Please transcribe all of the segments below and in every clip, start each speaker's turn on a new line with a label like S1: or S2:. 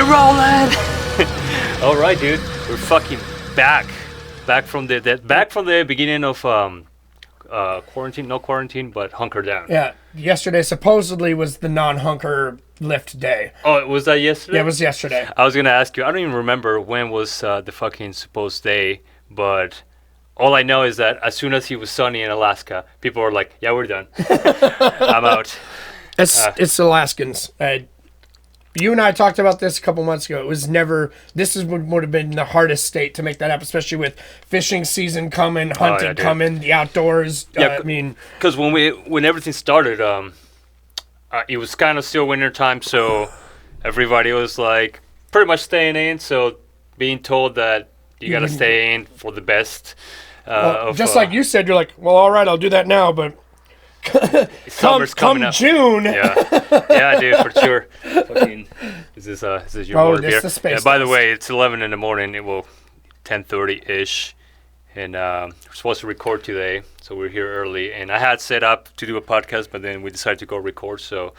S1: We're rolling. All right, dude. We're fucking back from the beginning of quarantine. No quarantine, but hunker down.
S2: Yeah. Yesterday supposedly was the non-hunker lift day.
S1: Oh, was that yesterday?
S2: Yeah, it was yesterday.
S1: I was gonna ask you. I don't even remember when was the fucking supposed day, but all I know is that as soon as he was sunny in Alaska, people were like, "Yeah, we're done. I'm out."
S2: It's Alaskans. You and I talked about this a couple months ago. It was never. This would have been the hardest state to make that happen, especially with fishing season coming, hunting coming, the outdoors.
S1: Yeah,
S2: I mean,
S1: because when everything started, it was kind of still winter time, so everybody was like pretty much staying in. So being told that you gotta stay in for the best.
S2: Just like you said, you're like, well, all right, I'll do that now, but.
S1: Summer's coming up.
S2: June.
S1: Yeah, dude, for sure. Fucking, is this your water beer?
S2: The space.
S1: Yeah, by the way, it's 11 in the morning. It will 10:30 ish, and we're supposed to record today, so we're here early. And I had set up to do a podcast, but then we decided to go record, so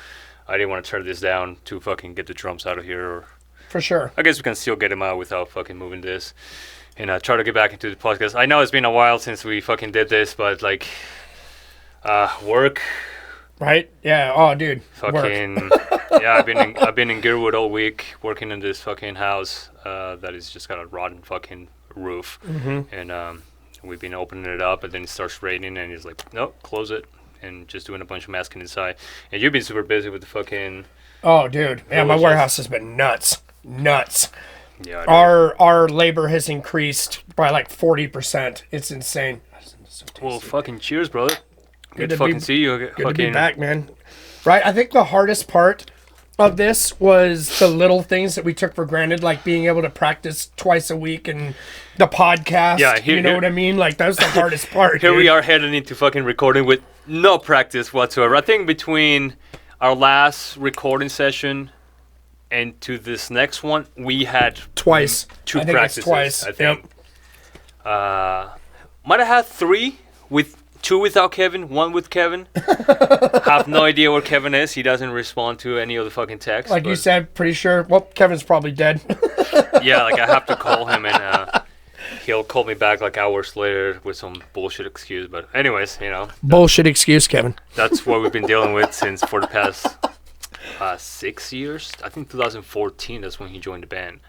S1: I didn't want to turn this down to fucking get the drums out of here. Or
S2: for sure.
S1: I guess we can still get them out without fucking moving this, and try to get back into the podcast. I know it's been a while since we fucking did this, but like. Work.
S2: Right? Yeah. Oh, dude.
S1: Fucking. Yeah, I've been in Gearwood all week working in this fucking house that has just got a rotten fucking roof, and we've been opening it up, and then it starts raining, and he's like, nope, close it, and just doing a bunch of masking inside. And you've been super busy with the fucking.
S2: Oh, dude. Yeah, my warehouse has been nuts.
S1: Yeah.
S2: Our labor has increased by like 40%. It's insane.
S1: So well, fucking cheers, brother. Good to
S2: fucking
S1: see you.
S2: Good to be back, man. Right? I think the hardest part of this was the little things that we took for granted, like being able to practice twice a week and the podcast. Yeah, you know what I mean? Like, that was the hardest part.
S1: Here we are heading into fucking recording with no practice whatsoever. I think between our last recording session and to this next one, we had
S2: twice.
S1: Two
S2: I think
S1: practices.
S2: It's twice.
S1: I think. Might have had three with. Two without Kevin, one with Kevin. Have no idea where Kevin is. He doesn't respond to any of the fucking texts.
S2: Like you said, pretty sure. Well, Kevin's probably dead.
S1: Yeah, like I have to call him and he'll call me back like hours later with some bullshit excuse. But anyways, you know.
S2: Bullshit excuse, Kevin.
S1: That's what we've been dealing with for the past 6 years. I think 2014, that's when he joined the band.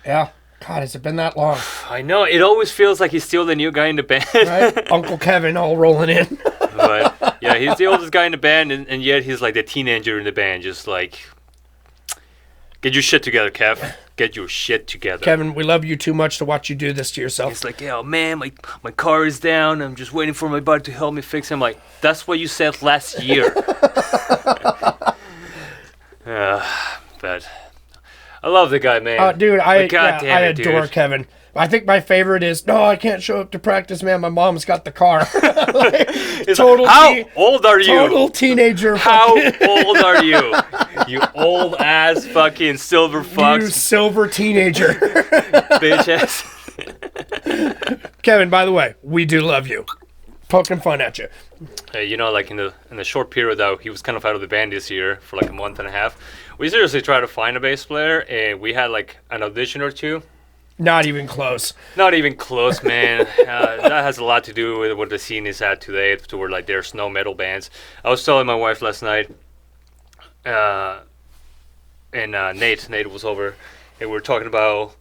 S2: Yeah. God, has it been that long?
S1: I know. It always feels like he's still the new guy in the band.
S2: Right? Uncle Kevin all rolling in.
S1: But, yeah, he's the oldest guy in the band, and yet he's like the teenager in the band. Just like, get your shit together, Kev. Get your shit together.
S2: Kevin, we love you too much to watch you do this to yourself.
S1: He's like, yeah, man, my car is down. I'm just waiting for my buddy to help me fix it. I'm like, that's what you said last year. But... I love the guy, man.
S2: Dude, I adore Kevin. I think my favorite is, no, I can't show up to practice, man. My mom's got the car.
S1: How old are you?
S2: Total teenager.
S1: How old are you? You old ass fucking silver fucks.
S2: You silver teenager.
S1: Bitch ass.
S2: Kevin, by the way, we do love you. Poking fun at you.
S1: Hey, you know, like in the short period that he was kind of out of the band this year for like a month and a half, we seriously tried to find a bass player, and we had like an audition or two.
S2: Not even close.
S1: Not even close, man. That has a lot to do with what the scene is at today, to where like there's no metal bands. I was telling my wife last night, and Nate was over, and we were talking about,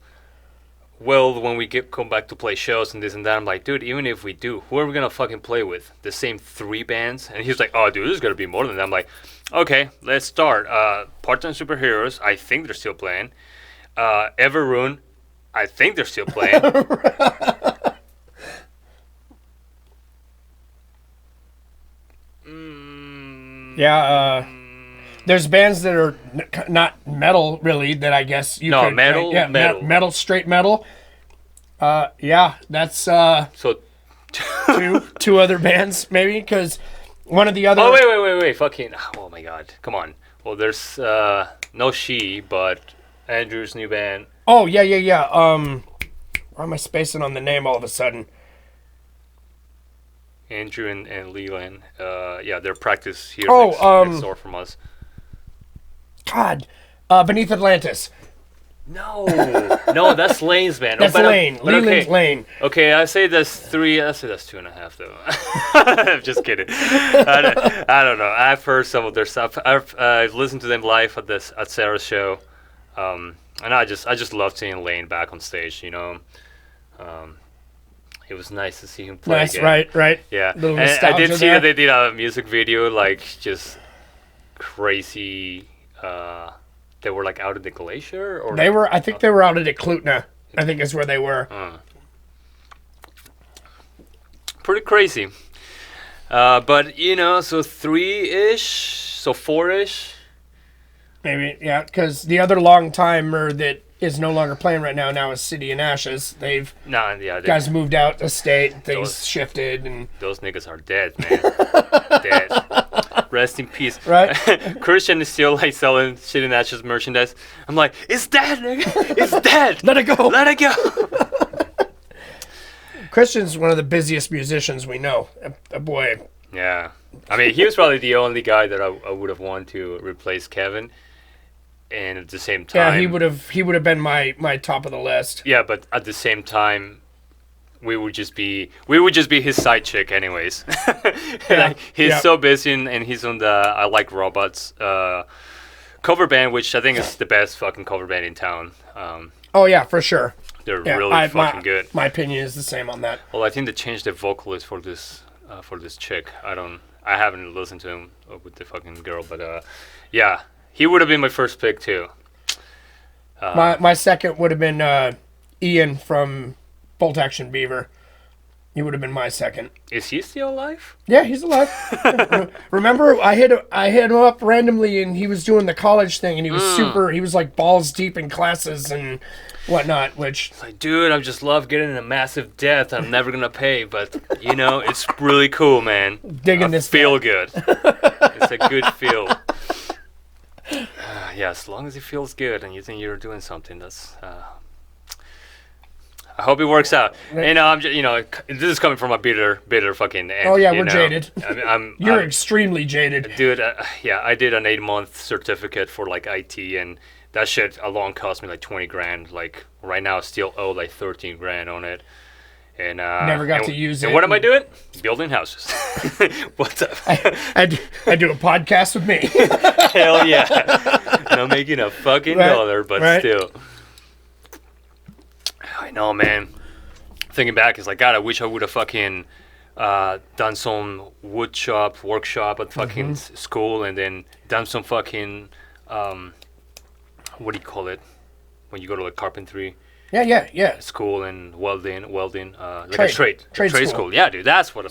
S1: well, when we come back to play shows and this and that, I'm like, dude, even if we do, who are we gonna fucking play with? The same 3 bands? And he's like, oh, dude, there's gonna be more than that. I'm like, okay, let's start. Part-Time Superheroes, I think they're still playing. Everroon, I think they're still playing.
S2: Yeah, there's bands that are not metal, really, that I guess you could...
S1: metal.
S2: Metal, straight metal. Yeah, that's...
S1: So...
S2: two other bands, maybe, because one of the other...
S1: Oh, wait, fucking... Oh, my God. Come on. Well, there's no She, but Andrew's new band.
S2: Oh, yeah. Why am I spacing on the name all of a sudden?
S1: Andrew and Leland. Yeah, their practice here next door from us.
S2: God. Beneath Atlantis.
S1: No, that's Lane's band.
S2: That's Lane. Leland's Lane.
S1: Okay, I say that's 3. I say that's 2.5 though. I'm just kidding. I don't know. I've heard some of their stuff. I've listened to them live at Sarah's show, and I just love seeing Lane back on stage. You know, it was nice to see him play.
S2: Nice,
S1: again.
S2: right.
S1: Yeah, and I did see that they did a music video, like just crazy. They were like out at the glacier, or
S2: they were. I think they were out at Eklutna. I think is where they were.
S1: Pretty crazy. But you know, so 3-ish, so 4-ish.
S2: Maybe, yeah, because the other long timer that is no longer playing right now is City and Ashes. Guys moved out of state. Things shifted, and
S1: those niggas are dead, man. Dead. Rest in peace.
S2: Right?
S1: Christian is still like selling Shit and Ashes merchandise. I'm like, it's dead, nigga. It's dead.
S2: Let it go.
S1: Let it go.
S2: Christian's one of the busiest musicians we know. A boy.
S1: Yeah. I mean, he was probably the only guy that I would have wanted to replace Kevin. And at the same time,
S2: yeah, he would have been my top of the list.
S1: Yeah, but at the same time, we would just be his side chick anyways. Like, he's so busy, and he's on the I Like Robots cover band, which I think is the best fucking cover band in town.
S2: Oh yeah, for sure.
S1: They're really fucking good.
S2: My opinion is the same on that.
S1: Well, I think they changed the vocalist for this chick. I haven't listened to him with the fucking girl, but yeah, he would have been my first pick too.
S2: My second would have been Ian from Bolt Action Beaver. He would have been my second.
S1: Is he still alive?
S2: Yeah, he's alive. Remember, I hit him up randomly, and he was doing the college thing, and he was he was like balls deep in classes and whatnot. Which,
S1: it's like, dude, I just love getting in a massive debt I'm never gonna pay, but you know, it's really cool, man.
S2: Digging this.
S1: Feel good. It's a good feel. Yeah, as long as it feels good and you think you're doing something, that's. I hope it works out. And I'm just, this is coming from a bitter fucking end.
S2: Oh yeah, we're jaded. You're
S1: I'm
S2: extremely jaded,
S1: dude. Yeah, I did an 8-month certificate for like IT, and that shit alone cost me like $20,000. Like right now, I still owe like $13,000 on it. And
S2: never got to use it.
S1: And what am I doing? Building houses. What's up?
S2: I do a podcast with me.
S1: Hell yeah! Not making a fucking dollar, but still. I know, man. Thinking back, it's like, God, I wish I would have fucking done some workshop at fucking school, and then done some fucking, what do you call it? When you go to like carpentry.
S2: Yeah.
S1: School and welding, like
S2: trade
S1: a trade school. Yeah, dude, that's what.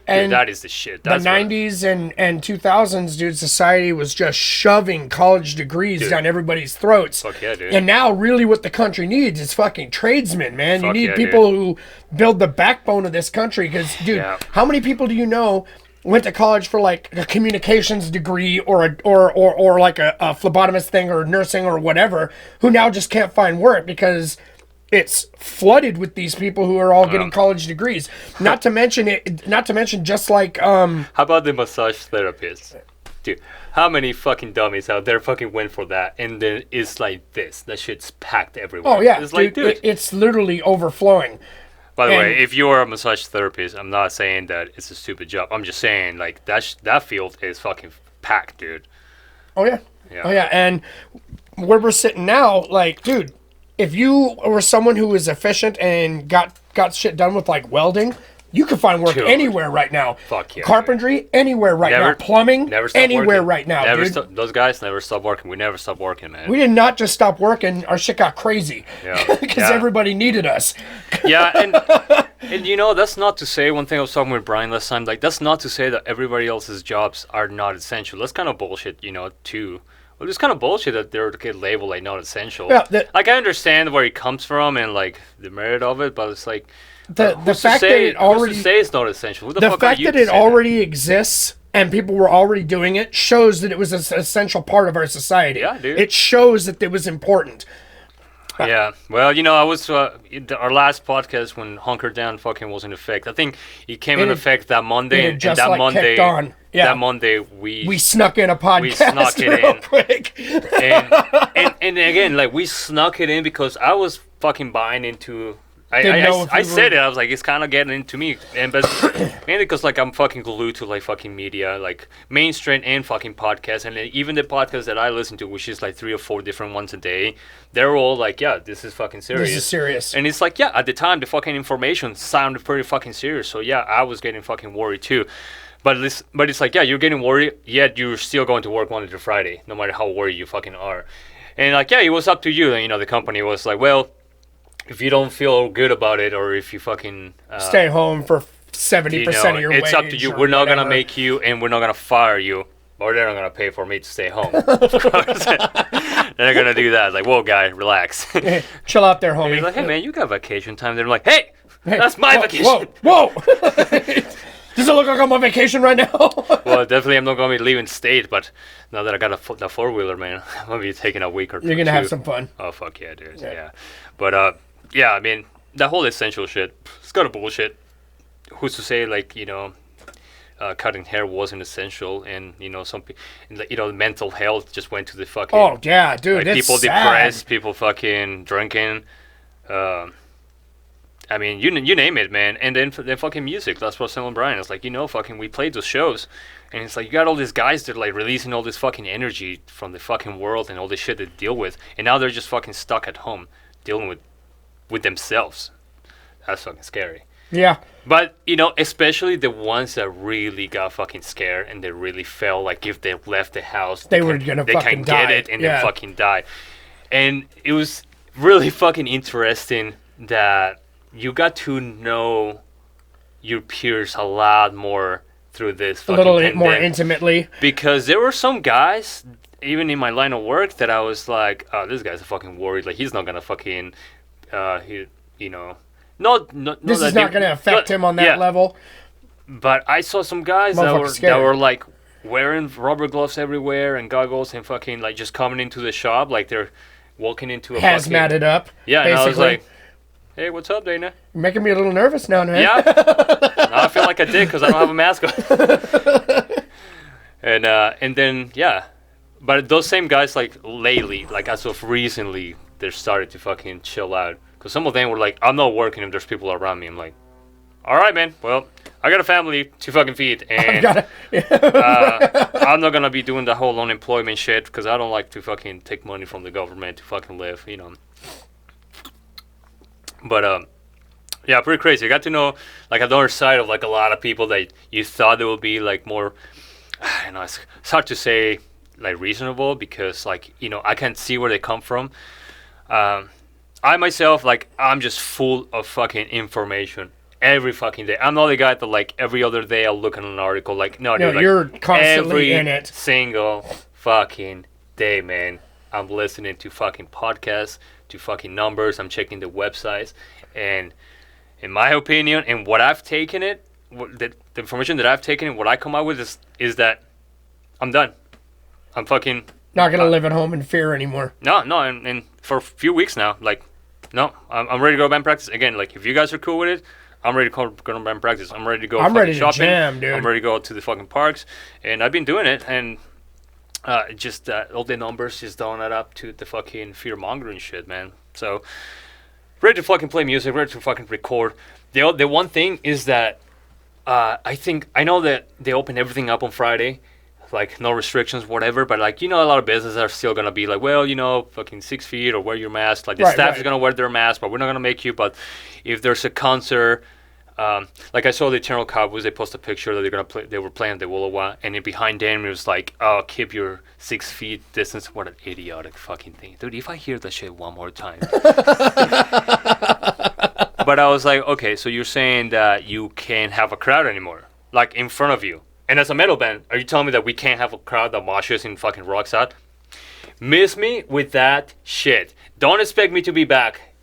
S2: And
S1: that is the shit.
S2: That's the 90s and 2000s, dude. Society was just shoving college degrees down everybody's throats.
S1: Fuck yeah, dude.
S2: And now, really, what the country needs is fucking tradesmen, man. You need people who build the backbone of this country. Because, dude, how many people do you know went to college for like a communications degree or like a phlebotomist thing or nursing or whatever, who now just can't find work because it's flooded with these people who are all getting college degrees. Not to mention just like
S1: how about the massage therapists? Dude, how many fucking dummies out there fucking went for that, and then it's like this. That shit's packed everywhere.
S2: Oh yeah,
S1: it's like, dude,
S2: it's literally overflowing.
S1: By the way, if you're a massage therapist, I'm not saying that it's a stupid job. I'm just saying like that field is fucking packed, dude.
S2: Oh yeah. And where we're sitting now, like, dude, if you were someone who was efficient and got shit done with like welding, you can find work anywhere right now.
S1: Fuck yeah.
S2: Carpentry, anywhere right now. Plumbing, anywhere right now, dude.
S1: Those guys never stop working. We never stop working, man.
S2: We did not just stop working. Our shit got crazy. Yeah. Because everybody needed us.
S1: Yeah, and that's not to say, one thing I was talking with Brian last time, like, that's not to say that everybody else's jobs are not essential. That's kind of bullshit, too. Well, it's kind of bullshit that they're get labeled like not essential. Yeah, like, I understand where it comes from and like the merit of it, but it's like
S2: the fact that it already
S1: who's to say it's not essential.
S2: The fact that it already exists and people were already doing it shows that it was an essential part of our society.
S1: Yeah, dude.
S2: It shows that it was important.
S1: Yeah. Well, I was our last podcast when Hunker Down fucking was in effect. I think it came in effect that Monday,
S2: and just that Monday, kicked on. Yeah.
S1: That Monday we
S2: snuck in a podcast. We snuck it
S1: real
S2: in quick.
S1: and again, like we snuck it in because I was fucking buying into. I said it. I was like, it's kind of getting into me, and but mainly because like I'm fucking glued to like fucking media, like mainstream and fucking podcasts, and even the podcasts that I listen to, which is like 3 or 4 different ones a day, they're all like, yeah, this is fucking serious.
S2: This is serious.
S1: And it's like, yeah, at the time the fucking information sounded pretty fucking serious, so yeah, I was getting fucking worried too. But it's like, yeah, you're getting worried, yet you're still going to work Monday to Friday, no matter how worried you fucking are. And like, yeah, it was up to you. And, the company was like, well, if you don't feel good about it, or if you fucking
S2: stay home for 70% of your wage,
S1: it's up to you. We're not gonna make you, and we're not gonna fire you, or they're not gonna pay for me to stay home. Of course, they're not gonna do that. Like, whoa, guy, relax.
S2: Hey, chill out there, homie.
S1: He's like, hey, man, you got vacation time. They're like, hey, that's my vacation.
S2: Whoa. Does it look like I'm on vacation right now?
S1: Well, definitely I'm not going to be leaving state, but now that I got the 4-wheeler, man, I'm going to be taking a week or 2.
S2: You're going to have some fun.
S1: Oh, fuck yeah, dude. Yeah. But, yeah, I mean, that whole essential shit, it's kind of bullshit. Who's to say, like, cutting hair wasn't essential, and, some people, mental health just went to the fucking...
S2: Oh, yeah, dude,
S1: like,
S2: it's
S1: people
S2: sad.
S1: Depressed, people fucking drinking, I mean, you name it, man. And then fucking music. That's what Sam and Brian. It's like, fucking we played those shows. And it's like, you got all these guys that are like releasing all this fucking energy from the fucking world and all this shit they deal with. And now they're just fucking stuck at home dealing with themselves. That's fucking scary.
S2: Yeah.
S1: But, especially the ones that really got fucking scared and they really felt like if they left the house,
S2: they were going to fucking die.
S1: They can get it and then fucking die. And it was really fucking interesting that you got to know your peers a lot more through this fucking
S2: a little
S1: pandemic.
S2: More intimately.
S1: Because there were some guys, even in my line of work, that I was like, oh, this guy's fucking worried. Like, he's not going to fucking, this
S2: is not going to affect him on that level.
S1: But I saw some guys that were like wearing rubber gloves everywhere and goggles and fucking like just coming into the shop like they're walking into a
S2: hazmated up.
S1: Yeah, basically. And I was like, hey, what's up, Dana?
S2: You're making me a little nervous now, man.
S1: Yeah. Now I feel like a dick because I don't have a mask on. And then, yeah. But those same guys, like, lately, like, as of recently, they're starting to fucking chill out. Because some of them were like, I'm not working if there's people around me. I'm like, all right, man. Well, I got a family to fucking feed. And I'm not going to be doing the whole unemployment shit because I don't like to fucking take money from the government to fucking live, But, yeah, pretty crazy. I got to know, like, another side of, like, a lot of people that you thought they would be, like, more, it's hard to say, like, reasonable because, like, I can't see where they come from. I myself, like, I'm just full of fucking information every fucking day. I'm not the guy that, like, every other day I'll look at an article. Like, no, dude, like,
S2: you're constantly in it.
S1: Every single fucking day, man, I'm listening to fucking podcasts, to fucking numbers. I'm checking the websites, and in my opinion, and what I've taken it, the information that I've taken, and what I come out with is that I'm done. I'm fucking
S2: not gonna live at home in fear anymore.
S1: No, and for a few weeks now, like, no, I'm ready to go band practice again. Like, if you guys are cool with it, I'm ready to go to band practice. I'm ready to go.
S2: I'm ready
S1: shopping.
S2: To jam, dude.
S1: I'm ready to go to the fucking parks, and I've been doing it, and just all the numbers just don't add up to the fucking fear mongering shit, man. So ready to fucking play music, ready to fucking record. The one thing is that I know that they open everything up on Friday. Like, no restrictions, whatever, but, like, a lot of businesses are still going to be like, well, fucking 6 feet or wear your mask. Like, the staff is going to wear their mask, but we're not going to make you. But if there's a concert, like, I saw the Eternal Cowboys, they post a picture that they were playing the Woolawa, and behind them it was like, oh, keep your 6 feet distance. What an idiotic fucking thing. Dude, if I hear that shit one more time. But I was like, okay, so you're saying that you can't have a crowd anymore, like, in front of you. And as a metal band, are you telling me that we can't have a crowd that moshes and fucking rocks out? Miss me with that shit. Don't expect me to be back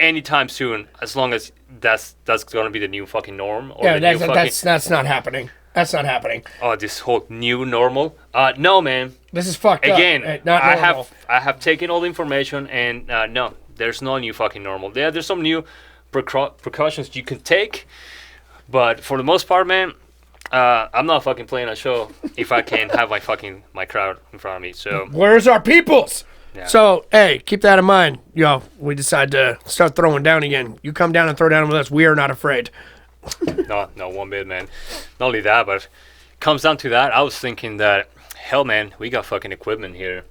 S1: anytime soon, as long as that's going to be the new fucking norm. Or
S2: that's not happening. That's not happening.
S1: Oh, this whole new normal? No, man.
S2: This is fucked
S1: Again,
S2: up. Not normal.
S1: I have taken all the information, and no, There's no new fucking normal. Yeah, there's some new precautions you can take, but for the most part, man, I'm not fucking playing a show if I can't have my crowd in front of me. So
S2: where's our peoples?
S1: Yeah.
S2: So, hey, keep that in mind. Yo, we decide to start throwing down again. You come down and throw down with us. We are not afraid.
S1: No, one bit, man. Not only that, but it comes down to that. I was thinking that, hell, man, we got fucking equipment here.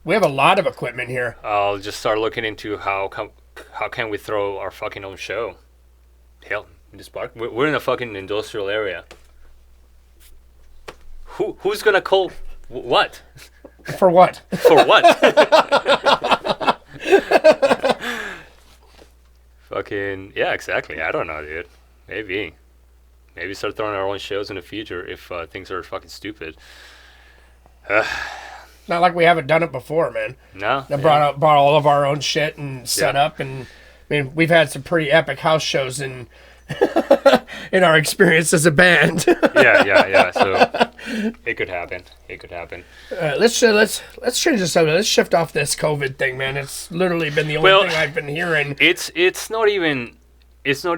S2: We have a lot of equipment here.
S1: I'll just start looking into how can we throw our fucking own show. Hell, in this park. We're in a fucking industrial area. Who's gonna call what?
S2: For what?
S1: For what? Fucking yeah, exactly. I don't know, dude. Maybe start throwing our own shows in the future if things are fucking stupid.
S2: Not like we haven't done it before, man.
S1: No.
S2: They brought all of our own shit and set up, and I mean we've had some pretty epic house shows in our experience as a band.
S1: yeah. So it could happen.
S2: Let's change this up. Let's shift off this COVID thing, man. It's literally been the only thing I've been hearing.
S1: It's not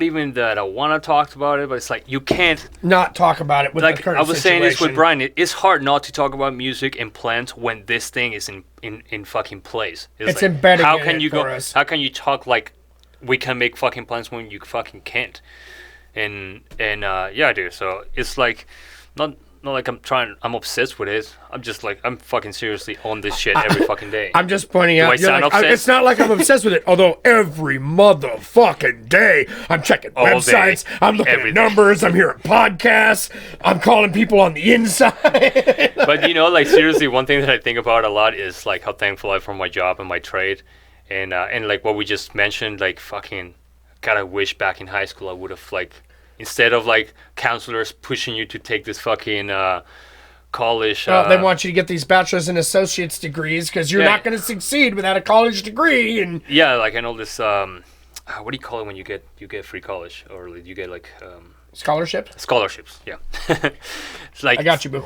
S1: even that I want to talk about it, but it's like you can't
S2: not talk about it with the current situation.
S1: I was saying this with Brian. It's hard not to talk about music and plants when this thing is in fucking place.
S2: It's like, embedded.
S1: How can you
S2: for us.
S1: How can you talk like we can make fucking plants when you fucking can't? And yeah, dude. So it's like not like I'm obsessed with it. I'm just like I'm fucking seriously on this shit every fucking day.
S2: I'm just pointing out. It's not like I'm obsessed with it. Although every motherfucking day I'm checking websites, I'm looking at numbers, I'm hearing podcasts, I'm calling people on the inside.
S1: But like seriously, one thing that I think about a lot is like how thankful I am for my job and my trade, and like what we just mentioned, like fucking. God, I wish back in high school I would have like. Instead of like counselors pushing you to take this fucking college.
S2: They want you to get these bachelor's and associate's degrees because you're not going to succeed without a college degree. And
S1: yeah, like I know this. What do you call it when you get free college or you get like
S2: scholarship?
S1: Scholarships, yeah. It's like
S2: I got you, boo.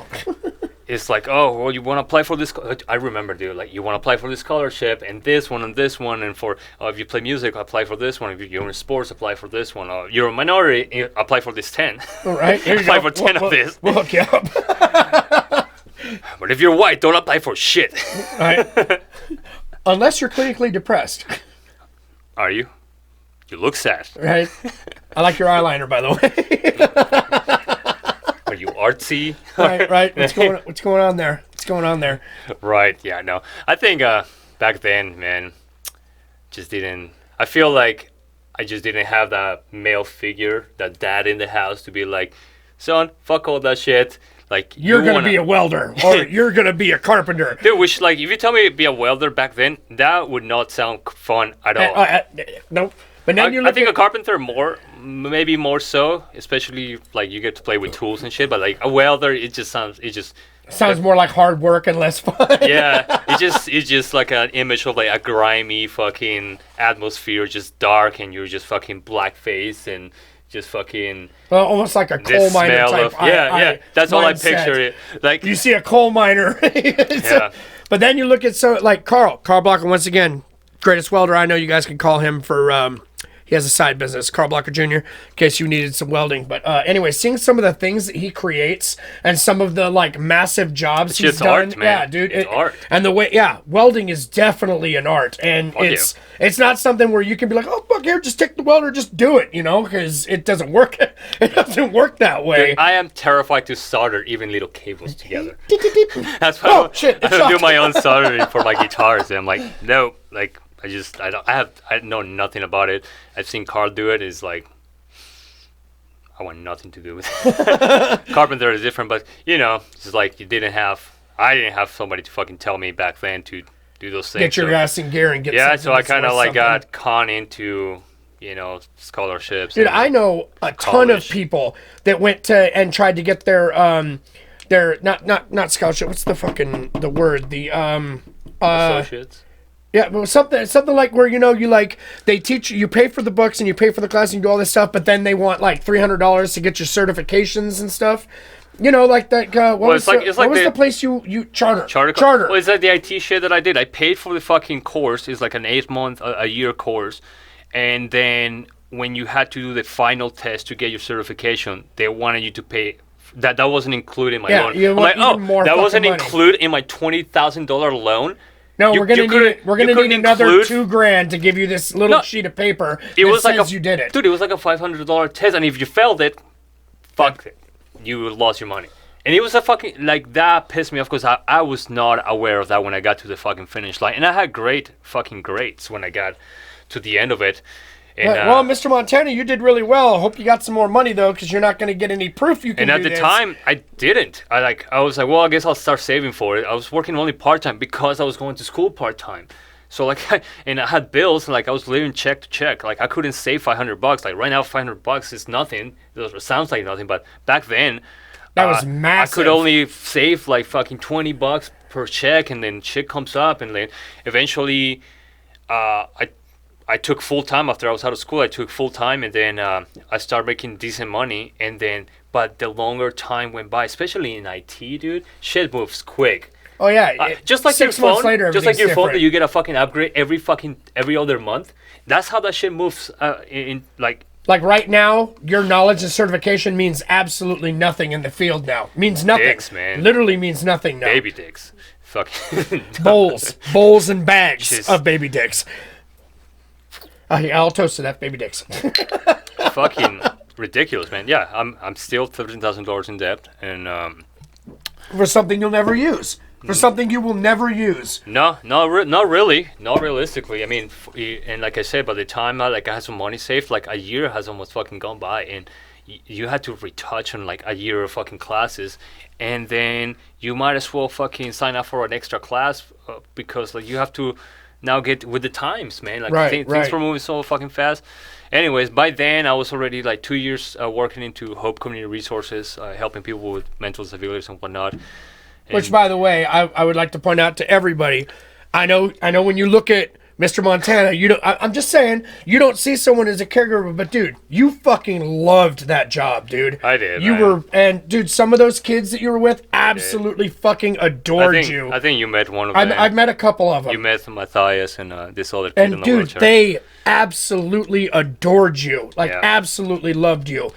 S1: It's like, oh, well, you want to apply for this? I remember, dude. Like, you want to apply for this scholarship and this one, and for if you play music, apply for this one. If you're in sports, apply for this one. You're a minority, apply for this 10.
S2: All right, here you
S1: apply for 10 of this.
S2: We'll hook you up.
S1: But if you're white, don't apply for shit.
S2: Right. Unless you're clinically depressed.
S1: Are you? You look sad.
S2: Right. I like your eyeliner, by the way.
S1: Are you artsy?
S2: Right. What's going on there?
S1: Right. Yeah. No. I think back then, man, I feel like I just didn't have that male figure, that dad in the house to be like, son, fuck all that shit. Like
S2: you're gonna be a welder, or you're gonna be a carpenter.
S1: Dude, which like if you tell me to be a welder back then, that would not sound fun at all.
S2: Nope. But now
S1: I think a carpenter maybe more so, especially like you get to play with tools and shit. But like a welder, it just sounds
S2: more like hard work and less fun.
S1: Yeah, it's just like an image of like a grimy fucking atmosphere, just dark, and you're just fucking blackface and just fucking.
S2: Well, almost like a coal miner type.
S1: That's all I picture it. Like
S2: you see a coal miner. But then you look at Carl Blocker once again, greatest welder I know. You guys can call him for. He has a side business, Carl Blocker Jr., in case you needed some welding. But anyway, seeing some of the things that he creates and some of the like massive jobs he's done.
S1: Art, man.
S2: Yeah, dude.
S1: It's art.
S2: And the way, welding is definitely an art. And it's not something where you can be like, oh, fuck, here, just take the welder, just do it, because it doesn't work. It doesn't work that way.
S1: Dude, I am terrified to solder even little cables together. That's
S2: I
S1: why
S2: don't
S1: do my own soldering for my guitars. And I'm like, no, like, I know nothing about it. I've seen Carl do it. It's like, I want nothing to do with it. Carpenter is different, but it's like I didn't have somebody to fucking tell me back then to do those things.
S2: Get your ass in gear and get.
S1: Yeah, so I kind of like got conned into scholarships.
S2: Dude, I know a ton of people that went to and tried to get their not scholarship. What's the word? The
S1: associates.
S2: Yeah, but something like where they teach you pay for the books and you pay for the class and you do all this stuff, but then they want like $300 to get your certifications and stuff. You know, like that. What was the place you charter? Charter.
S1: Well, it's like the IT shit that I did. I paid for the fucking course. It's like an 8-month, a year course, and then when you had to do the final test to get your certification, they wanted you to pay. That wasn't included in my loan. I'm like, that wasn't included in my $20,000 loan.
S2: No, we're gonna need another $2,000 to give you this little sheet of paper that says you did it.
S1: Dude, it was like a $500 test, and if you failed it, fuck it, you lost your money. And it was a fucking, like, that pissed me off because I was not aware of that when I got to the fucking finish line, and I had great fucking grades when I got to the end of it. And,
S2: well, Mr. Montana, you did really well. I hope you got some more money, though, because you're not going to get any proof you can do this.
S1: And at the time, I didn't. I was like, well, I guess I'll start saving for it. I was working only part-time because I was going to school part-time. So, like, and I had bills, and, like, I was living check to check. Like, I couldn't save $500. Like, right now, $500 is nothing. It sounds like nothing, but back then,
S2: that was massive.
S1: I could only save, like, fucking $20 per check, and then shit comes up, and then eventually, I took full time after I was out of school. I took full time, and then I started making decent money. And then, but the longer time went by, especially in IT, dude, shit moves quick.
S2: Oh yeah,
S1: just like 6 months later, just like your phone that you get a fucking upgrade every other month. That's how that shit moves.
S2: Like right now, your knowledge and certification means absolutely nothing in the field now. Means nothing.
S1: Dicks, man.
S2: Literally means nothing now.
S1: Baby dicks. Fucking
S2: bowls and bags of baby dicks. I'll toast to that, baby dicks.
S1: Fucking ridiculous, man. Yeah, I'm still $13,000 in debt, and
S2: for something you'll never use. For something you will never use.
S1: No, not really. Not realistically. I mean, and like I said, by the time I had some money saved, like a year has almost fucking gone by, and you had to retouch on like a year of fucking classes, and then you might as well fucking sign up for an extra class because like you have to now get with the times, man. Like things were moving so fucking fast. Anyways, by then I was already like 2 years working into Hope Community Resources, helping people with mental disabilities and whatnot.
S2: Which, by the way, I would like to point out to everybody. I know when you look at Mr. Montana, I'm just saying, you don't see someone as a caregiver, but dude, you fucking loved that job, dude.
S1: I did.
S2: And dude, some of those kids that you were with absolutely fucking adored you.
S1: I think you met one of them.
S2: I've met a couple of them.
S1: You met Matthias and this other kid in the
S2: wheelchair. They absolutely adored you. Absolutely loved you.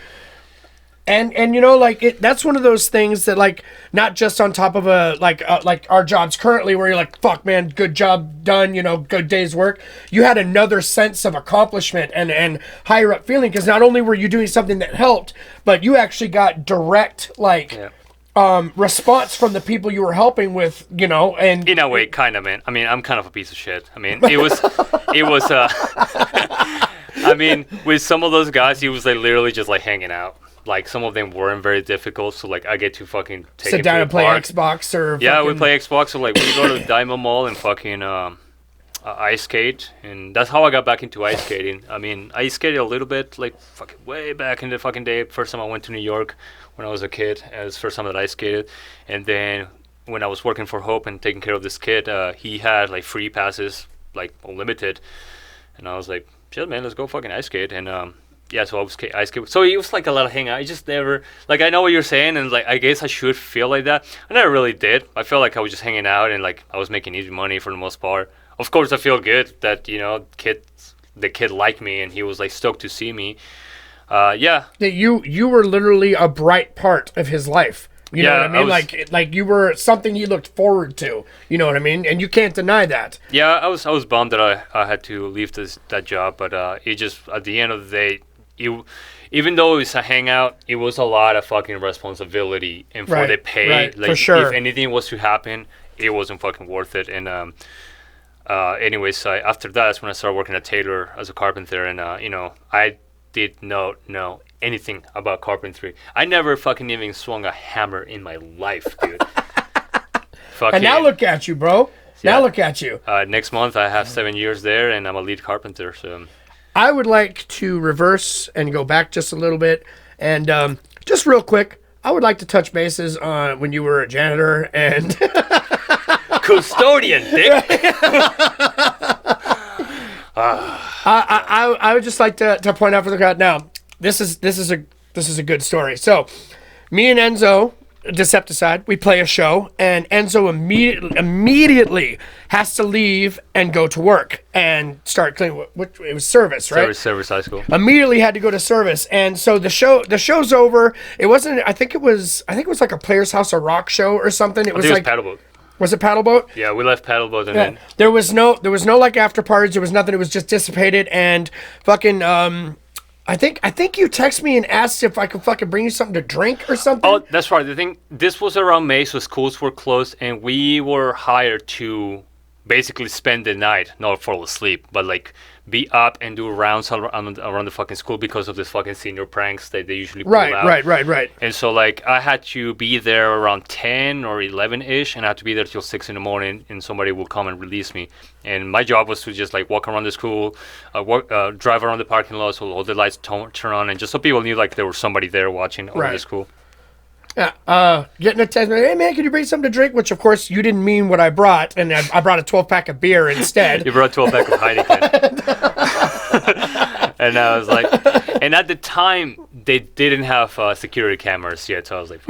S2: And you know, like that's one of those things that, like, not just on top of like our jobs currently where you're like, fuck man, good job done, you know, good day's work. You had another sense of accomplishment and higher up feeling, because not only were you doing something that helped, but you actually got direct response from the people you were helping with, you know. And
S1: in a way, kind of, man. I mean, I'm kind of a piece of shit. I mean, it was I mean, with some of those guys, he was like literally just like hanging out. Like, some of them weren't very difficult, so, like, I get to fucking
S2: sit down and play Xbox or...
S1: Yeah, we play Xbox, so, like, we go to the Diamond Mall and fucking ice skate, and that's how I got back into ice skating. I mean, I skated a little bit, like, fucking way back in the fucking day. First time I went to New York when I was a kid, it was the first time that I skated, and then when I was working for Hope and taking care of this kid, he had, like, free passes, like, unlimited, and I was like, shit, man, let's go fucking ice skate, and... yeah, so I was ice skating. So it was like a lot of hang out. I just never, like, I know what you're saying, and like, I guess I should feel like that. I never really did. I felt like I was just hanging out, and like, I was making easy money for the most part. Of course, I feel good that, you know, the kid liked me, and he was like stoked to see me. Yeah.
S2: That you were literally a bright part of his life. You know what I mean? Like you were something he looked forward to. You know what I mean? And you can't deny that.
S1: Yeah, I was bummed that I had to leave that job, but it just, at the end of the day, even though it was a hangout, it was a lot of fucking responsibility, and for the pay, like,
S2: for sure.
S1: If anything was to happen, it wasn't fucking worth it. And anyways, after that, that's when I started working at Taylor as a carpenter, and you know, I did not know anything about carpentry. I never fucking even swung a hammer in my life, dude.
S2: And now look at you, bro. Now look at you.
S1: Next month I have 7 years there, and I'm a lead carpenter. So
S2: I would like to reverse and go back just a little bit, and just real quick, I would like to touch bases on when you were a janitor and
S1: custodian, dick.
S2: I would just like to point out for the crowd. Now, this is a good story. So, me and Enzo DECEPTICIDE. We play a show, and Enzo immediately has to leave and go to work and start cleaning. It was service, right?
S1: Service high school.
S2: Immediately had to go to service, and so the show's over. It wasn't. I think it was like a Players House of Rock show or something. It was like
S1: paddle boat.
S2: Was it paddle boat?
S1: Yeah, we left paddle boat, and then
S2: there was no like after parties. There was nothing. It was just dissipated and fucking. I think you texted me and asked if I could fucking bring you something to drink or something.
S1: Oh, that's right. The thing, this was around May, so schools were closed, and we were hired to basically spend the night, not fall asleep, but like be up and do rounds around the fucking school because of this fucking senior pranks that they usually pull out.
S2: Right.
S1: And so like I had to be there around 10 or 11-ish, and I had to be there till 6 in the morning, and somebody will come and release me. And my job was to just like walk around the school, drive around the parking lot so all the lights turn on, and just so people knew like there was somebody there watching over the school.
S2: Yeah, getting a text, hey man, can you bring something to drink? Which of course you didn't mean what I brought, and I brought a 12-pack of beer instead.
S1: You brought a 12-pack of Heineken. And I was like, and at the time they didn't have security cameras yet, so I was like,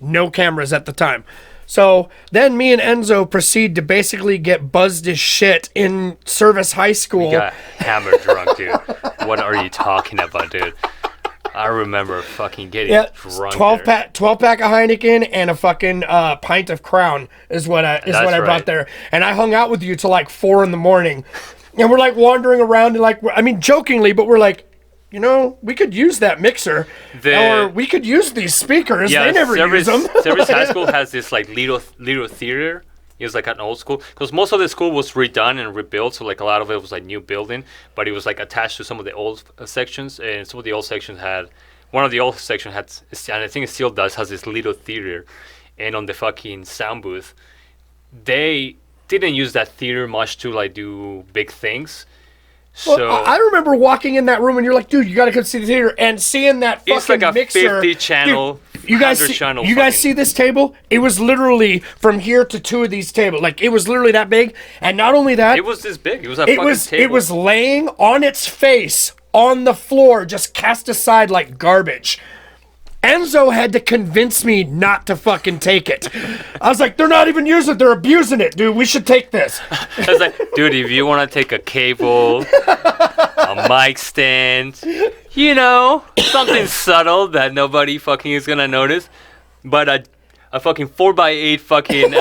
S2: no cameras at the time. So then me and Enzo proceed to basically get buzzed as shit in Service High School.
S1: We got hammered drunk, dude. What are you talking about, dude? I remember fucking getting drunk.
S2: 12-pack of Heineken and a fucking pint of Crown is what I brought there. And I hung out with you till like 4 a.m. And we're like wandering around and like, I mean, jokingly, but we're like, you know, we could use that mixer, or we could use these speakers. They never use them.
S1: Service High School has this like little theater. It was like an old school, because most of the school was redone and rebuilt, so like a lot of it was like new building, but it was like attached to some of the old sections, and some of the old sections had, one of the old sections had, and I think it still does, has this little theater, and on the fucking sound booth, they didn't use that theater much to like do big things. So
S2: I remember walking in that room and you're like, dude, you gotta come see the theater, and seeing that fucking
S1: it's like a
S2: mixer.
S1: 50 channel.
S2: Dude, you guys see this table? It was literally from here to 2 of these tables. Like it was literally that big, and not only that,
S1: it was this big. It was a fucking table.
S2: It was laying on its face on the floor, just cast aside like garbage. Enzo had to convince me not to fucking take it. I was like, they're not even using it. They're abusing it, dude. We should take this.
S1: I was like, dude, if you want to take a cable, a mic stand, you know, something subtle that nobody fucking is going to notice. But a fucking 4x8 fucking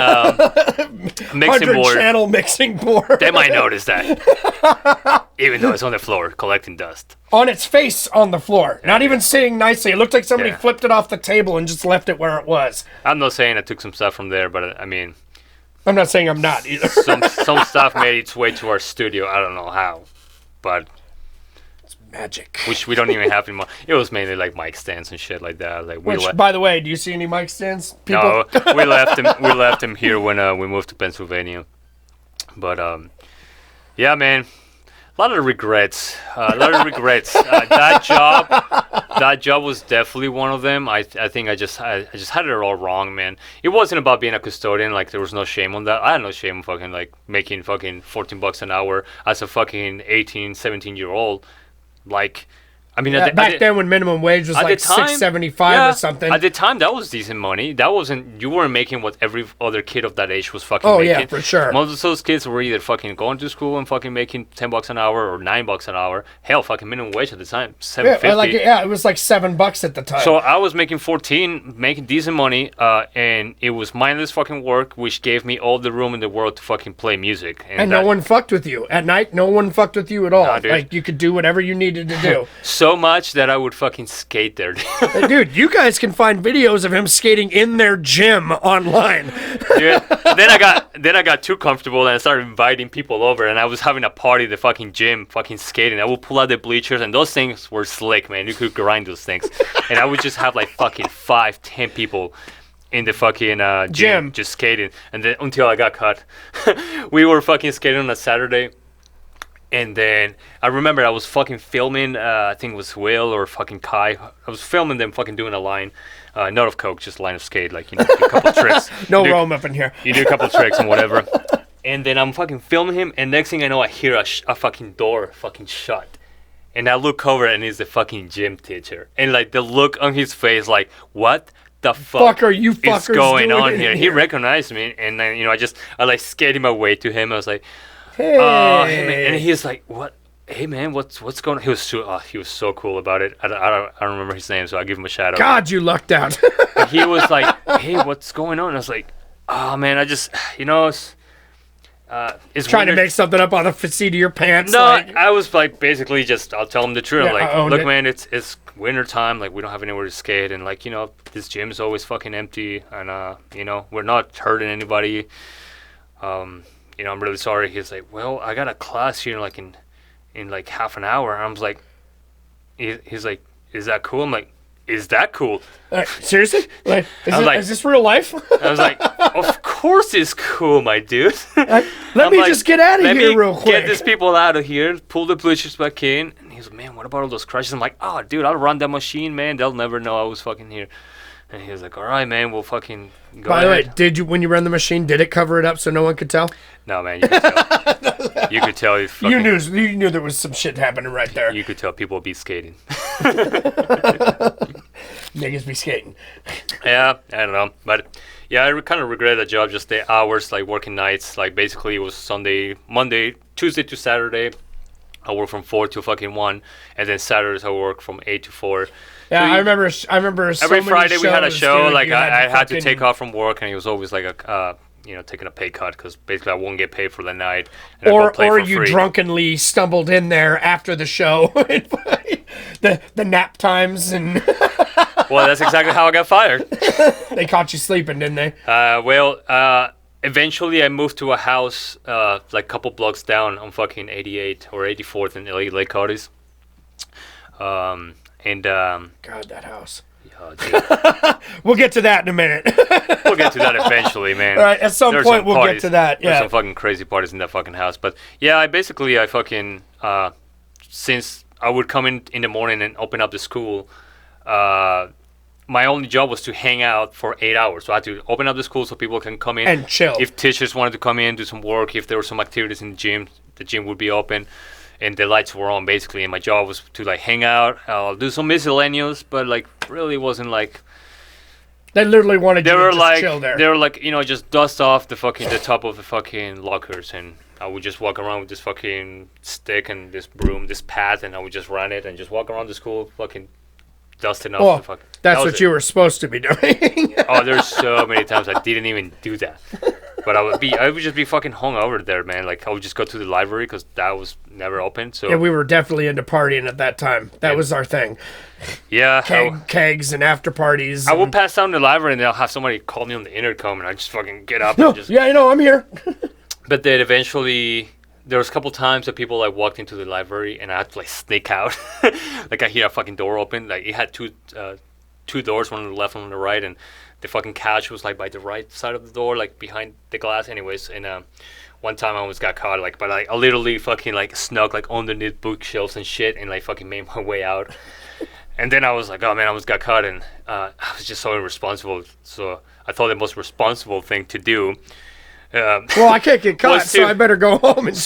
S1: mixing board.
S2: 100-channel mixing board.
S1: They might notice that. Even though it's on the floor collecting dust.
S2: On its face on the floor. Not even sitting nicely. It looked like somebody flipped it off the table and just left it where it was.
S1: I'm not saying I took some stuff from there, but I mean...
S2: I'm not saying I'm not either.
S1: some stuff made its way to our studio. I don't know how. But...
S2: it's magic.
S1: Which we don't even have anymore. It was mainly like mic stands and shit like that. Like
S2: by the way, do you see any mic stands? People?
S1: No, we left him here when we moved to Pennsylvania. But yeah, man, a lot of regrets. That job was definitely one of them. I think I just had it all wrong, man. It wasn't about being a custodian. Like there was no shame on that. I had no shame on fucking like making fucking $14 an hour as a fucking 18, 17-year-old. Like, I mean,
S2: back then when minimum wage was like $6.75 or something.
S1: At the time, that was decent money. That wasn't, you weren't making what every other kid of that age was fucking making.
S2: Oh yeah, for sure.
S1: Most of those kids were either fucking going to school and fucking making $10 an hour or $9 an hour. Hell, fucking minimum wage at the time, $7.50.
S2: It was like $7 at the time.
S1: So I was making 14, making decent money, and it was mindless fucking work, which gave me all the room in the world to fucking play music.
S2: And no one fucked with you at night. No one fucked with you at all.
S1: Nah, dude.
S2: Like you could do whatever you needed to do.
S1: So much that I would fucking skate there.
S2: Dude, you guys can find videos of him skating in their gym online.
S1: Dude, then I got too comfortable and I started inviting people over, and I was having a party at the fucking gym, fucking skating. I would pull out the bleachers, and those things were slick, man. You could grind those things. And I would just have like fucking 5-10 people in the fucking gym just skating. And then until I got caught. We were fucking skating on a Saturday. And then I remember I was fucking filming, I think it was Will or fucking Kai. I was filming them fucking doing a line, not of coke, just a line of skate, like, you know, a couple tricks.
S2: No Rome up in here.
S1: You do a couple tricks and whatever. And then I'm fucking filming him, and next thing I know, I hear a fucking door fucking shut. And I look over, and it's the fucking gym teacher. And like the look on his face, like, what the fuck
S2: are you
S1: fuckers is going on here? He recognized me, and then I like skated my way to him. I was like,
S2: hey,
S1: hey man. And he's like, what? Hey man, what's going on? He was so cool about it. I don't remember his name, so I'll give him a shout out.
S2: God, you lucked out.
S1: But he was like, hey, what's going on? And I was like, oh man, I just it's
S2: trying to make something up on the seat of your pants.
S1: No, I was like basically just I'll tell him the truth.
S2: Yeah,
S1: like, look, man, it's winter time. Like we don't have anywhere to skate, and like this gym is always fucking empty, and we're not hurting anybody. I'm really sorry. He's like, well, I got a class here like in like half an hour. And I was like, he's like, is that cool? I'm like, is that cool?
S2: Seriously? Like, is this real life?
S1: I was like, of course it's cool, my dude.
S2: Let me just get out of here real quick.
S1: Get these people out of here, pull the bleachers back in. And he's like, man, what about all those crashes? I'm like, oh, dude, I'll run that machine, man. They'll never know I was fucking here. And he was like, all right, man, we'll fucking go
S2: By the way, when you ran the machine, did it cover it up so no one could tell?
S1: No, man, you could tell. You could tell.
S2: You knew there was some shit happening right there.
S1: You could tell people be skating.
S2: Niggas be skating.
S1: Yeah, I don't know. But, yeah, I kind of regret that job, just the hours, like working nights. Like, basically, it was Tuesday to Saturday. I work from 4 to fucking 1. And then Saturdays I work from 8 to 4.
S2: Yeah, I remember.
S1: Every Friday we had a show. Dude, like I had to take off from work, and it was always like taking a pay cut because basically I won't get paid for the night. And
S2: or you free. Drunkenly stumbled in there after the show, the nap times and.
S1: Well, that's exactly how I got fired.
S2: They caught you sleeping, didn't they?
S1: Eventually I moved to a house like a couple blocks down on fucking 88 or 84th in Lake Cotties.
S2: God, that house. We'll get to that in a minute.
S1: We'll get to that eventually, man.
S2: All right, at some point we'll get to that. Yeah.
S1: There's some fucking crazy parties in that fucking house. But yeah, I fucking since I would come in the morning and open up the school, my only job was to hang out for 8 hours. So I had to open up the school so people can come in
S2: and chill.
S1: If teachers wanted to come in, do some work, if there were some activities in the gym would be open. And the lights were on, basically, and my job was to, like, hang out. I'll do some miscellaneous, but, like, really wasn't, like...
S2: They literally wanted you to just chill there.
S1: They were, like, just dust off the top of the fucking lockers, and I would just walk around with this fucking stick and this broom, this pad, and I would just run it and just walk around the school, fucking dusting off the fucking...
S2: That's what you were supposed to be doing.
S1: Oh, there's so many times I didn't even do that. But I would just be fucking hungover there, man. Like, I would just go to the library because that was never open. So
S2: yeah, we were definitely into partying at that time. That was our thing.
S1: Yeah.
S2: Kegs and after parties.
S1: I would pass down the library and they'll have somebody call me on the intercom and I just fucking get up
S2: and
S1: just...
S2: Yeah, I'm here.
S1: But then eventually... There was a couple times that people, like, walked into the library and I had to, like, sneak out. Like, I hear a fucking door open. Like, it had two doors, one on the left, one on the right, and the fucking couch was like by the right side of the door, like behind the glass. Anyways, and one time I almost got caught, like, but I literally fucking like snuck like underneath bookshelves and shit, and like fucking made my way out. And then I was like, oh man, I almost got caught, and I was just so irresponsible. So I thought the most responsible thing to do.
S2: Well, I can't get caught, so I better go home and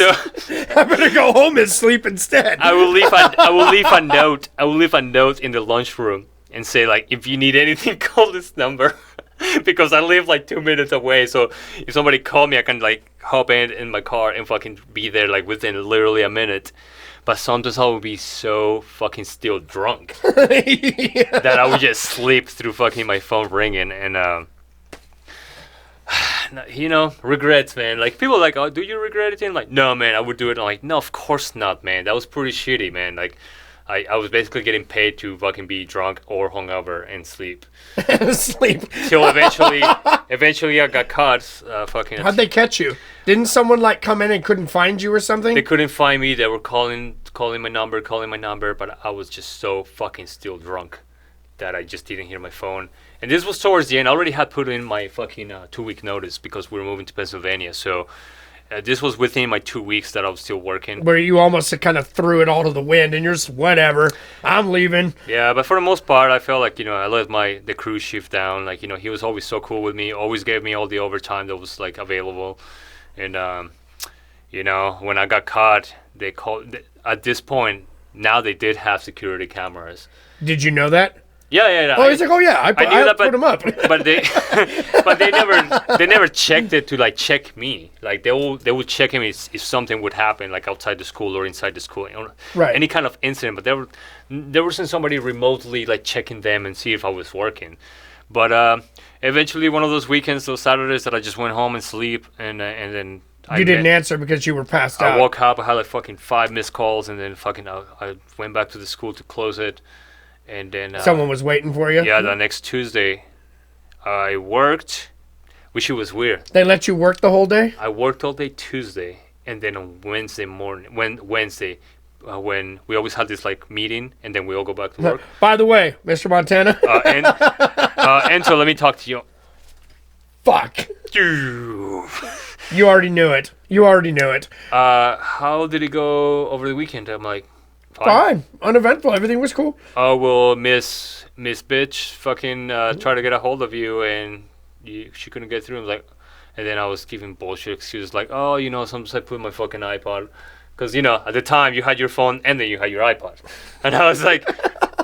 S2: sleep instead.
S1: I will leave a note. I will leave a note in the lunchroom and say, like, if you need anything, call this number. Because I live like 2 minutes away, so if somebody called me, I can like hop in my car and fucking be there like within literally a minute. But sometimes I would be so fucking still drunk that I would just sleep through fucking my phone ringing and regrets, man. Like, people are like, oh, do you regret it? And I'm like, no, man, I would do it. I'm like, no, of course not, man. That was pretty shitty, man. Like, I was basically getting paid to fucking be drunk or hungover and sleep.
S2: Sleep. Till
S1: eventually I got caught.
S2: How'd they catch you? Didn't someone like come in and couldn't find you or something?
S1: They couldn't find me. They were calling my number, but I was just so fucking still drunk that I just didn't hear my phone. And this was towards the end. I already had put in my fucking 2-week notice because we were moving to Pennsylvania. So this was within my 2 weeks that I was still working.
S2: Where you almost kind of threw it all to the wind and you're just, whatever, I'm leaving.
S1: Yeah, but for the most part, I felt like, I let the crew shift down. Like, he was always so cool with me, always gave me all the overtime that was, like, available. And, when I got caught, at this point, now they did have security cameras.
S2: Did you know that?
S1: Yeah.
S2: Oh, he's like, oh yeah, I put him up.
S1: but they never checked it to like check me. Like they would check him if something would happen, like outside the school or inside the school,
S2: right?
S1: Any kind of incident. But there wasn't somebody remotely like checking them and see if I was working. But eventually, one of those weekends, those Saturdays that I just went home and sleep, and then.
S2: You didn't answer because you were passed out.
S1: I woke up, I had like fucking 5 missed calls, and then I went back to the school to close it, and then...
S2: Someone was waiting for you?
S1: Yeah, the next Tuesday, I worked, which it was weird.
S2: They let you work the whole day?
S1: I worked all day Tuesday, and then on Wednesday morning, when we always had this like meeting, and then we all go back to work.
S2: By the way, Mr. Montana.
S1: And so let me talk to you.
S2: Fuck. You already knew it.
S1: How did it go over the weekend? I'm like,
S2: fine. Uneventful. Everything was cool.
S1: Oh, well, Miss Bitch fucking tried to get a hold of you, and she couldn't get through. I was like, and then I was giving bullshit excuses like, oh, sometimes I put my fucking iPod. Because, at the time, you had your phone, and then you had your iPod. And I was like,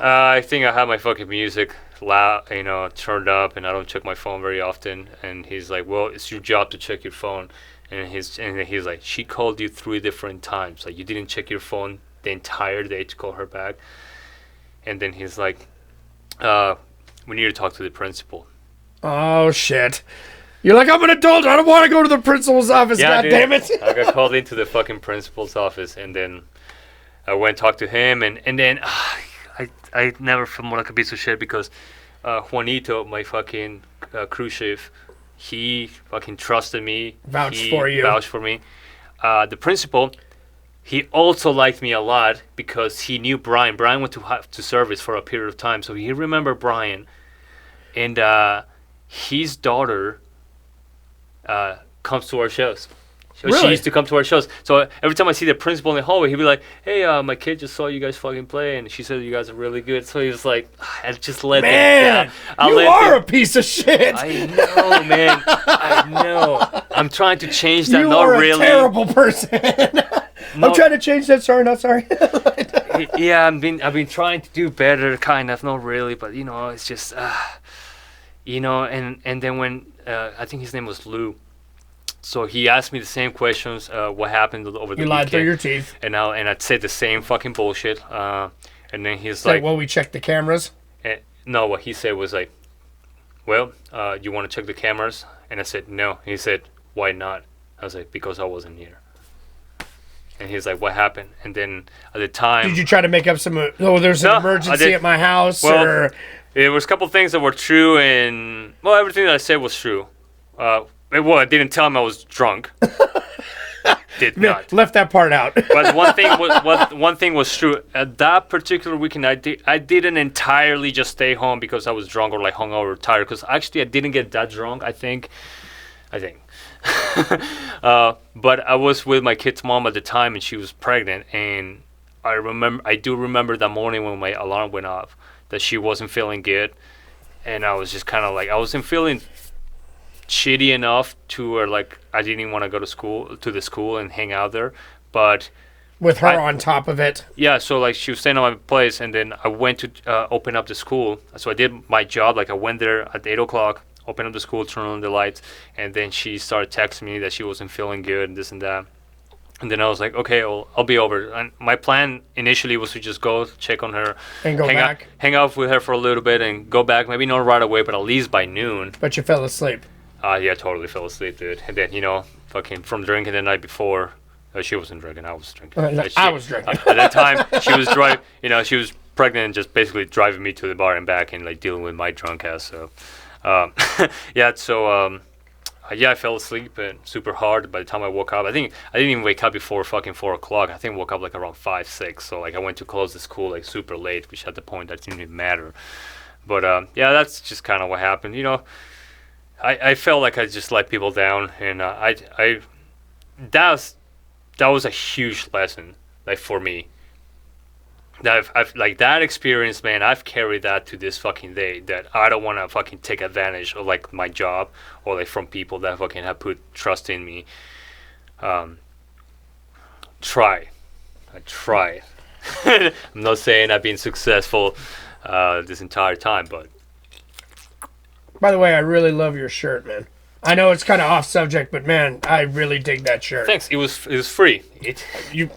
S1: I think I have my fucking music loud, turned up, and I don't check my phone very often. And he's like, well, it's your job to check your phone. And he's like, she called you 3 different times. Like, you didn't check your phone the entire day to call her back. And then he's like, we need to talk to the principal.
S2: Oh, shit. You're like, I'm an adult. I don't want to go to the principal's office. Yeah, God damn it.
S1: I got called into the fucking principal's office, and then I went and talked to him, and then I never felt more like a piece of shit because Juanito, my fucking cruise chief, he fucking trusted me.
S2: Vouched for me.
S1: The principal, he also liked me a lot because he knew Brian. Brian went to service for a period of time, so he remembered Brian. And his daughter comes to our shows. So
S2: really?
S1: She used to come to our shows. So every time I see the principal in the hallway, he'd be like, hey, my kid just saw you guys fucking play, and she said you guys are really good. So he was like, I just let them down.
S2: You are a piece of shit.
S1: I know, man. I know. I'm trying to change that.
S2: You
S1: not
S2: are a
S1: really.
S2: terrible person. I'm trying to change that. Sorry, not sorry.
S1: Yeah, I've been trying to do better, kind of. Not really, but, it's just, and then when, I think his name was Lou. So he asked me the same questions, what happened over the weekend.
S2: You lied through your teeth.
S1: And I'd say the same fucking bullshit. And then he's
S2: like, well, we checked the cameras?
S1: No, what he said was like, well, you want to check the cameras? And I said, no. He said, why not? I was like, because I wasn't here. And he's like, what happened? And then at the time...
S2: Did you try to make up some... there's an emergency at my house?
S1: Well, there was a couple things that were true, and... Well, everything that I said was true. I didn't tell him I was drunk. Did not.
S2: Left that part out.
S1: But one thing was true. At that particular weekend, I didn't entirely just stay home because I was drunk or like hungover or tired. Because actually, I didn't get that drunk. I think. But I was with my kid's mom at the time, and she was pregnant. And I do remember that morning when my alarm went off that she wasn't feeling good, and I was just kind of like I wasn't feeling shitty enough to where like I didn't even want to go to the school and hang out there, but
S2: with her on top of it.
S1: Yeah, so like she was staying on my place, and then I went to open up the school. So I did my job. Like I went there at 8:00, opened up the school, turned on the lights, and then she started texting me that she wasn't feeling good and this and that. And then I was like, okay, well, I'll be over. And my plan initially was to just go check on her
S2: and
S1: hang out with her for a little bit and go back. Maybe not right away, but at least by noon.
S2: But you fell asleep.
S1: Yeah, totally fell asleep, dude. And then, fucking from drinking the night before, she wasn't drinking, I was drinking.
S2: I was drinking.
S1: At that time, she was she was pregnant and just basically driving me to the bar and back and, like, dealing with my drunk ass, so. I fell asleep and super hard. By the time I woke up, I think I didn't even wake up before fucking 4:00. I think I woke up, like, around 5, 6, so, like, I went to close the school, like, super late, which at the point, that didn't even matter. But, that's just kind of what happened, I felt like I just let people down, and that was a huge lesson, like, for me. That I've like that experience, man. I've carried that to this fucking day. That I don't want to fucking take advantage of like my job or like from people that fucking have put trust in me. I try. I'm not saying I've been successful. this entire time. But
S2: by the way, I really love your shirt, man. I know it's kind of off subject, but man, I really dig that shirt.
S1: Thanks. It was free.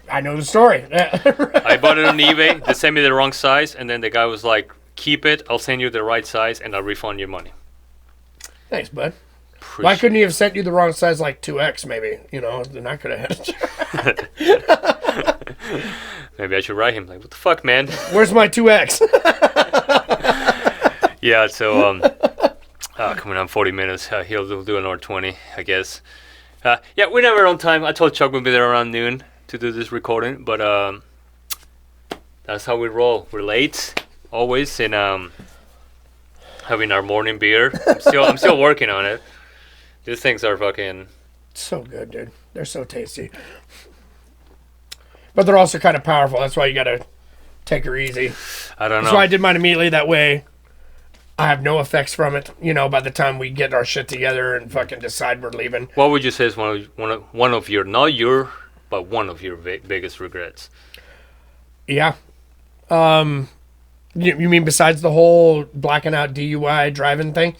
S2: I know the story.
S1: I bought it on eBay. They sent me the wrong size, and then the guy was like, "Keep it. I'll send you the right size, and I'll refund your money."
S2: Thanks, bud. Why couldn't he have sent you the wrong size, like 2X, maybe? You know, then I could have had it.
S1: Maybe I should write him, like, what the fuck, man?
S2: Where's my 2X?
S1: Yeah, so, coming on 40 minutes. He'll do another 20, I guess. Yeah, we're never on time. I told Chuck we'll be there around noon to do this recording, but that's how we roll. We're late, always, and having our morning beer. I'm still working on it. These things are fucking...
S2: So good, dude. They're so tasty. But they're also kind of powerful. That's why you gotta take her easy.
S1: I don't know.
S2: That's why I did mine immediately. That way I have no effects from it, you know, by the time we get our shit together and fucking decide we're leaving.
S1: What would you say is one of your, not your, but one of your biggest regrets?
S2: Yeah. You mean besides the whole blacking out DUI driving thing?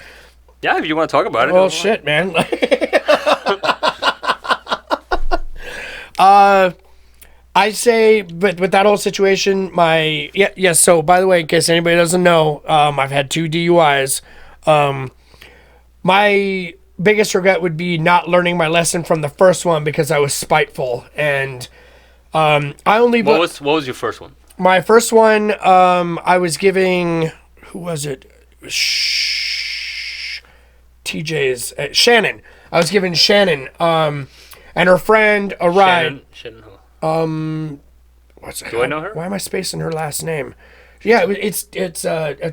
S1: Yeah, if you want to talk about it.
S2: Well, shit, man. I say, but with that whole situation, so by the way, in case anybody doesn't know, I've had 2 DUIs. My biggest regret would be not learning my lesson from the first one because I was spiteful. And I only...
S1: What was your first one?
S2: My first one, I was giving... Who was it? TJ's... Shannon. I was giving Shannon and her friend a ride.
S1: Shannon who?
S2: What's
S1: Do I know her?
S2: Why am I spacing her last name? Yeah, it's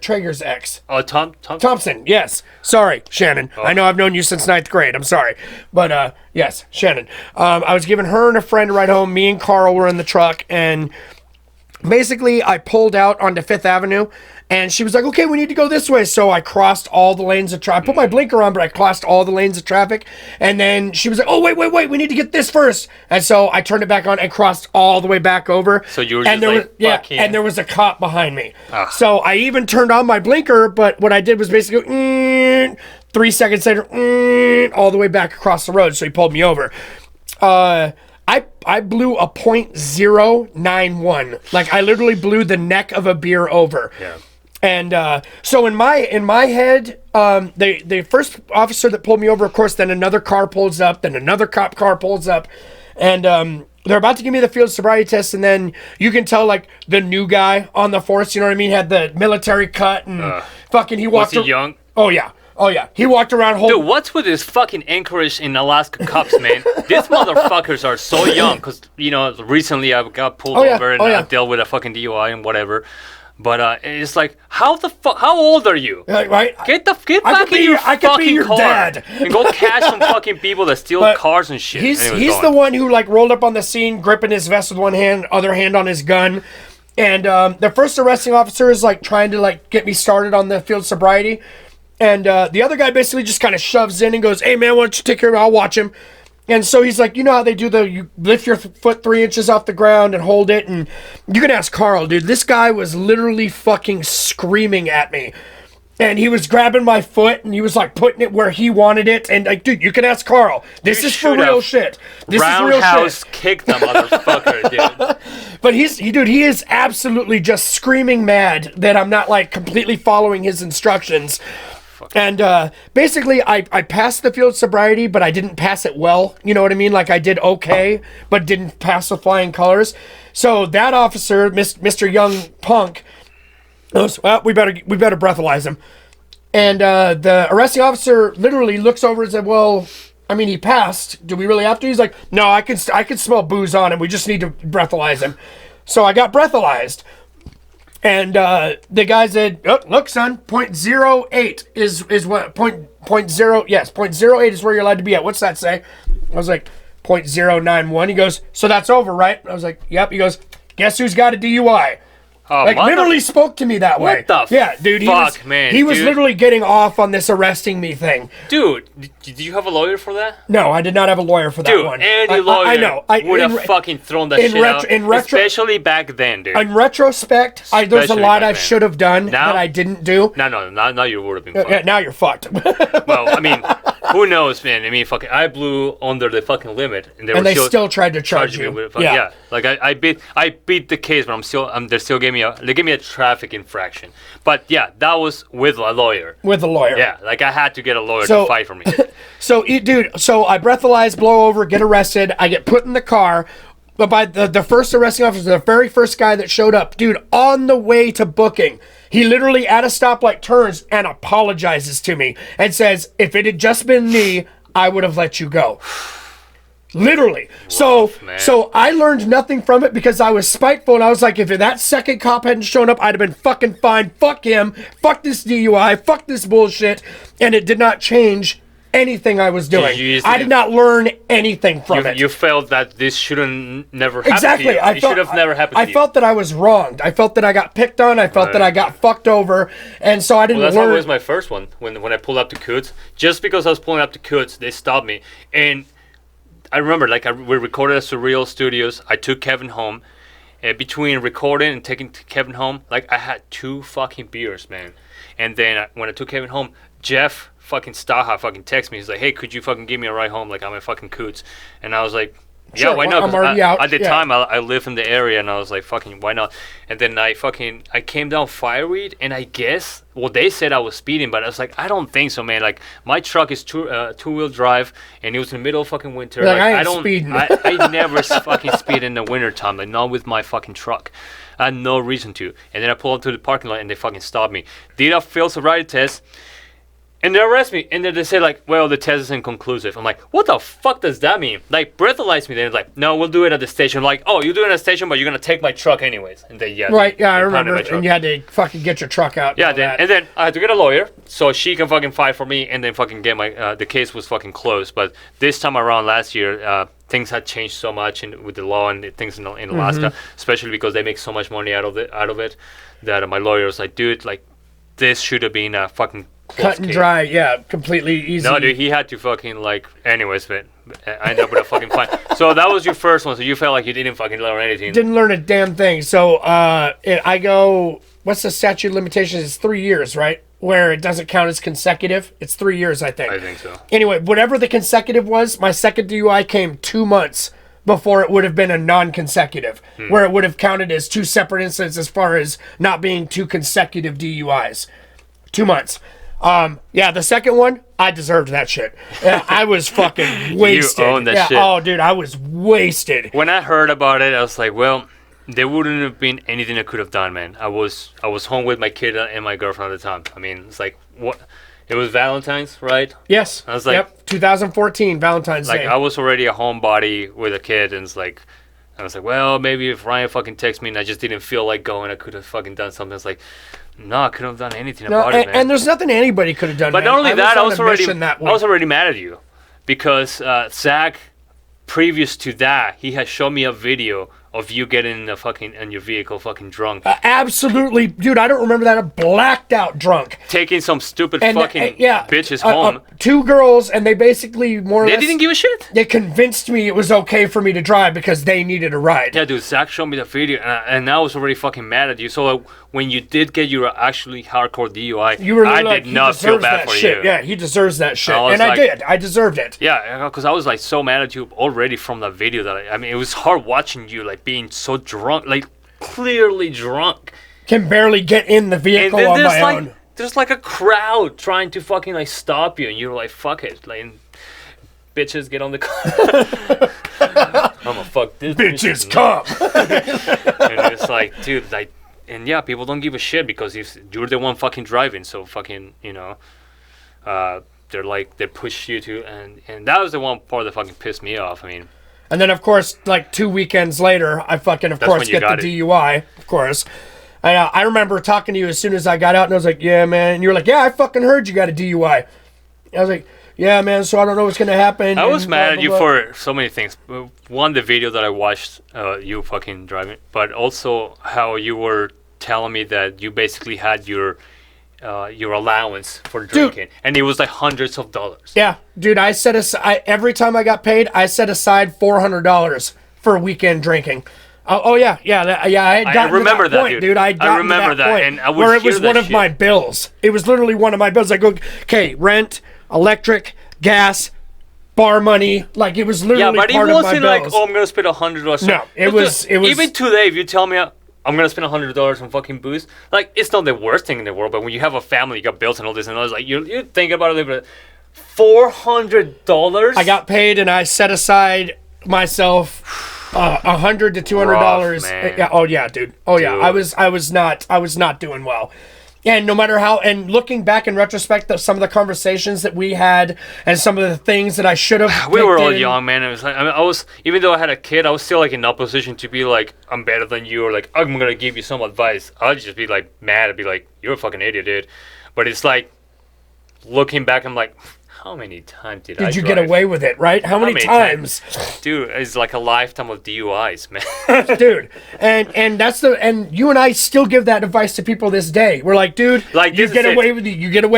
S2: Traeger's ex.
S1: Oh, Thompson?
S2: Thompson, yes. Sorry, Shannon. Oh. I know I've known you since 9th grade. I'm sorry. But, yes, Shannon. I was giving her and a friend a ride home. Me and Carl were in the truck, and basically I pulled out onto 5th Avenue, and she was like, okay, we need to go this way. So I crossed all the lanes of traffic. I put my blinker on, but I crossed all the lanes of traffic. And then she was like, oh, wait, we need to get this first. And so I turned it back on and crossed all the way back over.
S1: So you were just like,
S2: and there was a cop behind me. So I even turned on my blinker, but what I did was basically go, 3 seconds later, all the way back across the road. So he pulled me over. I blew a .091. Like, I literally blew the neck of a beer over.
S1: Yeah.
S2: And so in my head, the first officer that pulled me over, of course, then another car pulls up, then another cop car pulls up, and they're about to give me the field sobriety test, and then you can tell, like, the new guy on the force, you know what I mean, had the military cut, and fucking he walked...
S1: Was he young?
S2: Oh, yeah. He walked around holding...
S1: Dude, what's with this fucking Anchorage in Alaska cops, man? These motherfuckers are so young, because, you know, recently I got pulled over and I dealt with a fucking DUI and whatever. But it's like, how old are you?
S2: Right?
S1: Get back in your fucking car dad. And go catch some fucking people that steal cars and shit.
S2: He's the one who, like, rolled up on the scene, gripping his vest with one hand, other hand on his gun. And the first arresting officer is, like, trying to, like, get me started on the field sobriety. And the other guy basically just kind of shoves in and goes, hey, man, why don't you take care of him? I'll watch him. And so he's like, you know how they do you lift your foot 3 inches off the ground and hold it. And you can ask Carl, dude. This guy was literally fucking screaming at me. And he was grabbing my foot and he was like putting it where he wanted it. And like, dude, you can ask Carl. This is for real shit. This is real shit.
S1: Roundhouse kick the motherfucker, dude.
S2: But he is absolutely just screaming mad that I'm not like completely following his instructions. And basically, I passed the field sobriety, but I didn't pass it well. You know what I mean? Like, I did okay, but didn't pass with flying colors. So that officer, Mr. Young Punk, goes, well, we better breathalyze him. And the arresting officer literally looks over and said, well, I mean, he passed. Do we really have to? He's like, no, I can smell booze on him. We just need to breathalyze him. So I got breathalyzed. And the guy said, oh, look, son, 0.08 is what, 0.08 is where you're allowed to be at. What's that say? I was like, 0.091. He goes, so that's over, right? I was like, yep. He goes, guess who's got a DUI? Like, literally spoke to me that way.
S1: What the
S2: Yeah, dude. He was literally getting off on this arresting me thing.
S1: Dude, did you have a lawyer for that?
S2: No, I did not have a lawyer for that one.
S1: Dude, any lawyer
S2: I know.
S1: would have fucking thrown that shit out. Especially back then, dude.
S2: In retrospect, there's a lot I should have done that I didn't do.
S1: Now you would have been fucked.
S2: Yeah, now you're fucked.
S1: Well, I mean, who knows, man? I mean, fucking, I blew under the fucking limit, and
S2: they still tried to charge you.
S1: Me with, yeah, like I beat the case, but they still gave me a traffic infraction. But yeah, that was with a lawyer.
S2: With a lawyer.
S1: Yeah, like I had to get a lawyer to fight for me.
S2: So I breathalyze, blow over, get arrested. I get put in the car. But by the first arresting officer, the very first guy that showed up, dude, on the way to booking, he literally at a stoplight turns and apologizes to me and says, if it had just been me, I would have let you go. Literally.
S1: Rough,
S2: so I learned nothing from it because I was spiteful, and I was like, if that second cop hadn't shown up, I'd have been fucking fine. Fuck him. Fuck this DUI. Fuck this bullshit. And it did not change anything I was doing. I did not learn anything from it.
S1: You felt that this shouldn't never happen
S2: exactly.
S1: to you. It should have never happened to you.
S2: I felt that I was wronged. I felt that I got picked on. I felt that I got fucked over. And so I didn't learn.
S1: That was my first one. When I pulled up to Coots. Just because I was pulling up to Coots, they stopped me. And I remember, we recorded at Surreal Studios. I took Kevin home. Between recording and taking Kevin home, I had 2 fucking beers, man. And then when I took Kevin home, Jeff fucking Staha fucking texted me. He's like, hey, could you fucking give me a ride home? I'm in fucking Coots. And I was like, yeah,
S2: sure,
S1: why not?
S2: I'm already out.
S1: At the time, I lived in the area, and I was like, fucking, why not? And then I came down Fireweed, and I guess, they said I was speeding, but I was like, I don't think so, man. My truck is two-wheel drive, and it was in the middle of fucking winter.
S2: I ain't speeding.
S1: I never fucking speed in the wintertime, not with my fucking truck. I had no reason to. And then I pulled up to the parking lot, and they fucking stopped me. Did a field sobriety test. And they arrest me, and then they say, the test is inconclusive. I'm like, what the fuck does that mean? Breathalyze me. They're like, no, we'll do it at the station. I'm like, oh, you do it at the station, but you're going to take my truck anyways. And they,
S2: right, I remember. And you had to fucking get your truck out.
S1: Yeah, and then I had to get a lawyer, so she can fucking fight for me, and then fucking get the case was fucking closed. But this time around last year, things had changed so much with the law and things in Alaska, especially because they make so much money out of it, that my lawyer was like, dude, this should have been a fucking
S2: cut and dry, yeah, completely easy.
S1: No, dude, he had to fucking anyways, but I ended up with a fucking fine. So that was your first one, so you felt like you didn't fucking learn anything.
S2: Didn't learn a damn thing. So I go, what's the statute of limitations? It's 3 years, right? Where it doesn't count as consecutive. It's 3 years, I think.
S1: I think so.
S2: Anyway, whatever the consecutive was, my second DUI came 2 months before it would have been a non-consecutive, where it would have counted as 2 separate incidents as far as not being 2 consecutive DUIs. 2 months. The second one, I deserved that shit. I was fucking wasted.
S1: You owned that shit.
S2: Oh, dude, I was wasted.
S1: When I heard about it, I was like, well, there wouldn't have been anything I could have done, man. I was home with my kid and my girlfriend at the time. I mean, it's like, what? It was Valentine's, right?
S2: Yes.
S1: I was like,
S2: 2014, Valentine's Day.
S1: I was already a homebody with a kid, and I was like, well, maybe if Ryan fucking texted me and I just didn't feel like going, I could have fucking done something. It's like, no, I couldn't have done anything about it, man.
S2: And there's nothing anybody could have done.
S1: But not only that, I was already mad at you because Zach, previous to that, he had shown me a video of you getting in your vehicle fucking drunk.
S2: Absolutely. Dude, I don't remember that. I blacked out drunk.
S1: Taking some stupid bitches home.
S2: 2 girls, and they basically more or less...
S1: They didn't give a shit?
S2: They convinced me it was okay for me to drive because they needed a ride.
S1: Yeah, dude, Zach showed me the video, and I was already fucking mad at you. So when you did get your actually hardcore DUI, I did not feel bad for you.
S2: Yeah, he deserves that shit. And I did. I deserved it.
S1: Yeah, because I was so mad at you already from that video that I mean, it was hard watching you being so drunk, clearly drunk.
S2: Can barely get in the vehicle on my own.
S1: There's a crowd trying to fucking stop you, and you're like, fuck it. Bitches, get on the car. I'm gonna fuck this.
S2: Bitches, come.
S1: And it's like, dude, and yeah, people don't give a shit because if you're the one fucking driving, so fucking, they push you to, and that was the one part that fucking pissed me off. I mean.
S2: And then, of course, 2 weekends later, I fucking, of course, get the DUI, of course. And I remember talking to you as soon as I got out, and I was like, yeah, man. And you were like, yeah, I fucking heard you got a DUI. I was like, yeah, man, so I don't know what's going to happen.
S1: I was mad at you for so many things. One, the video that I watched, you fucking driving, but also how you were telling me that you basically had your allowance for drinking, and it was like hundreds of dollars.
S2: Yeah, dude, I set aside every time I got paid, I set aside $400 for weekend drinking. I had gotten
S1: remember
S2: to that point,
S1: dude.
S2: dude. I remember that point,
S1: and I would
S2: where it
S1: hear
S2: was
S1: that
S2: one of
S1: shit.
S2: my bills. It was literally one of my bills. I go, okay, rent, electric, gas, bar money. Like, it was literally part of my bills.
S1: Yeah, but it wasn't like, oh, I'm gonna spend $100.
S2: No, it was.
S1: Even today, if you tell me I'm gonna spend $100 on fucking booze, like, it's not the worst thing in the world. But when you have a family, you got bills and all this and all this, like, you think about it a little bit. $400.
S2: I got paid and I set aside myself $100 to $200. Yeah. Oh yeah, dude. Oh yeah. I was not doing well. And no matter how, and looking back in retrospect, some of the conversations that we had and some of the things that I should have.
S1: We were all young, man. It was like, I was, even though I had a kid, I was still like in opposition to be like, I'm better than you, or like, I'm gonna give you some advice. I'd just be like mad. I'd be like, you're a fucking idiot, dude. But it's like, looking back, I'm like, how many times did I
S2: you
S1: drive?
S2: get away with it, right? How many times?
S1: Dude, it's like a lifetime of DUIs, man.
S2: Dude, and you and I still give that advice to people this day. We're like, dude,
S1: like,
S2: you get away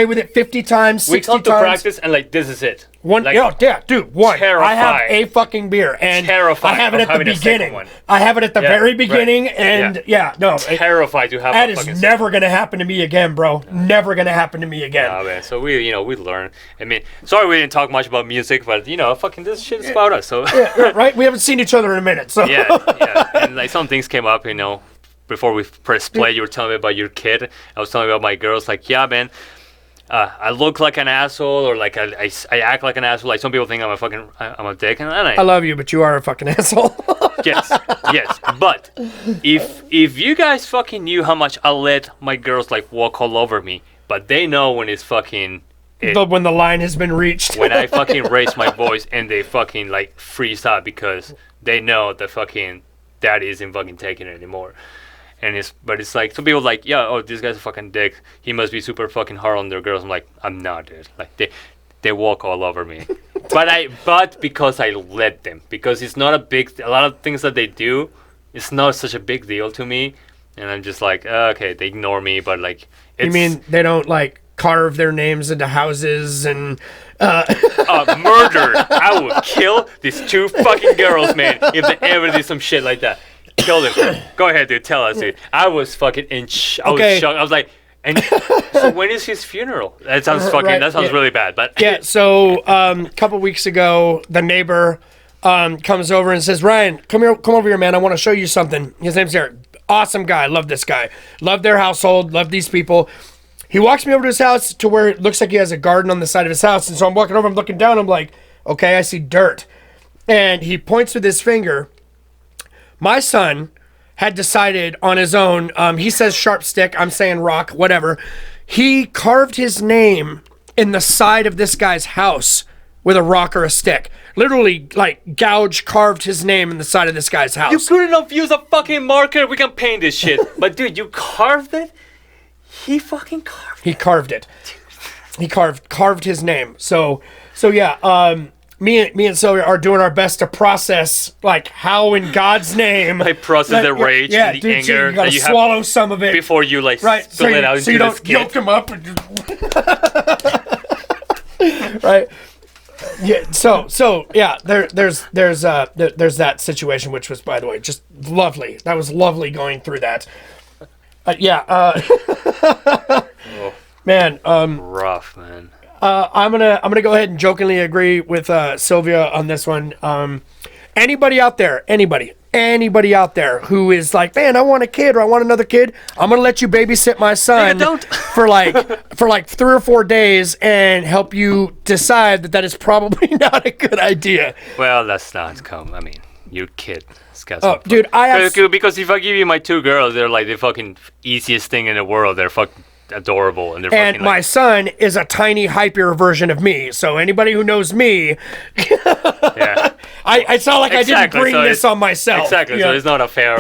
S2: with it 50 times, 60 times.
S1: We come to practice and like, this is it.
S2: Terrified. I have a fucking beer, and
S1: terrified
S2: I have it at the beginning. I have it at the very beginning, right. And
S1: terrified to have
S2: that is never gonna happen to me again, bro. Never gonna happen to me again.
S1: Oh man, so we learn. I mean, sorry we didn't talk much about music, but fucking this shit is about us. So
S2: right. We haven't seen each other in a minute, so
S1: yeah, and like some things came up, before we pressed play. You were telling me about your kid. I was telling you about my girls. Like, yeah, man. I look like an asshole, or like I act like an asshole. Like, some people think I'm a dick, and I
S2: love you, but you are a fucking asshole.
S1: yes. But if you guys fucking knew how much I let my girls like walk all over me, but they know when it's fucking
S2: when the line has been reached.
S1: When I fucking raise my voice and they fucking like freeze out because they know the fucking daddy isn't fucking taking it anymore. But it's like, some people like, this guy's a fucking dick. He must be super fucking hard on their girls. I'm like, I'm not, dude. Like, they walk all over me. but because I let them. Because it's not a lot of things that they do, it's not such a big deal to me. And I'm just like, okay, they ignore me, but like,
S2: you mean they don't like carve their names into houses and
S1: murder? I would kill these two fucking girls, man, if they ever did some shit like that. Kill them. Go ahead, dude. Tell us, dude. I was fucking I was shocked. I was like, and so when is his funeral? That sounds really bad. But
S2: yeah. So a couple weeks ago, the neighbor comes over and says, "Ryan, come over here, man. I want to show you something." His name's Eric. Awesome guy. Love this guy. Love their household. Love these people. He walks me over to his house to where it looks like he has a garden on the side of his house. And so I'm walking over. I'm looking down. I'm like, okay, I see dirt. And he points with his finger. My son had decided on his own, he says sharp stick, I'm saying rock, whatever. He carved his name in the side of this guy's house with a rock or a stick. Literally, like, carved his name in the side of this guy's house.
S1: You couldn't have used a fucking marker. We can paint this shit. But dude, you carved it? He fucking carved it.
S2: He carved it. He carved his name. So yeah, Me and Sylvia are doing our best to process, like, how in God's name.
S1: I process the rage and the anger.
S2: You gotta swallow some of it
S1: before you, like, spill it out into the skid.
S2: So you don't yoke him up. Right? Yeah. So yeah. There's that situation, which was, by the way, just lovely. That was lovely going through that. Man.
S1: Rough, man.
S2: I'm gonna go ahead and jokingly agree with Sylvia on this one. Anybody out there who is like, man, I want a kid or I want another kid, I'm gonna let you babysit my son for like 3 or 4 days and help you decide that is probably not a good idea.
S1: Well, that's not come. I mean, your kid.
S2: Dude,
S1: because if I give you my 2 girls, they're like the fucking easiest thing in the world. They're fucking adorable, and
S2: my son is a tiny hyper version of me, so anybody who knows me
S1: yeah,
S2: it's not like I didn't bring this on myself.
S1: Exactly. So it's not a fair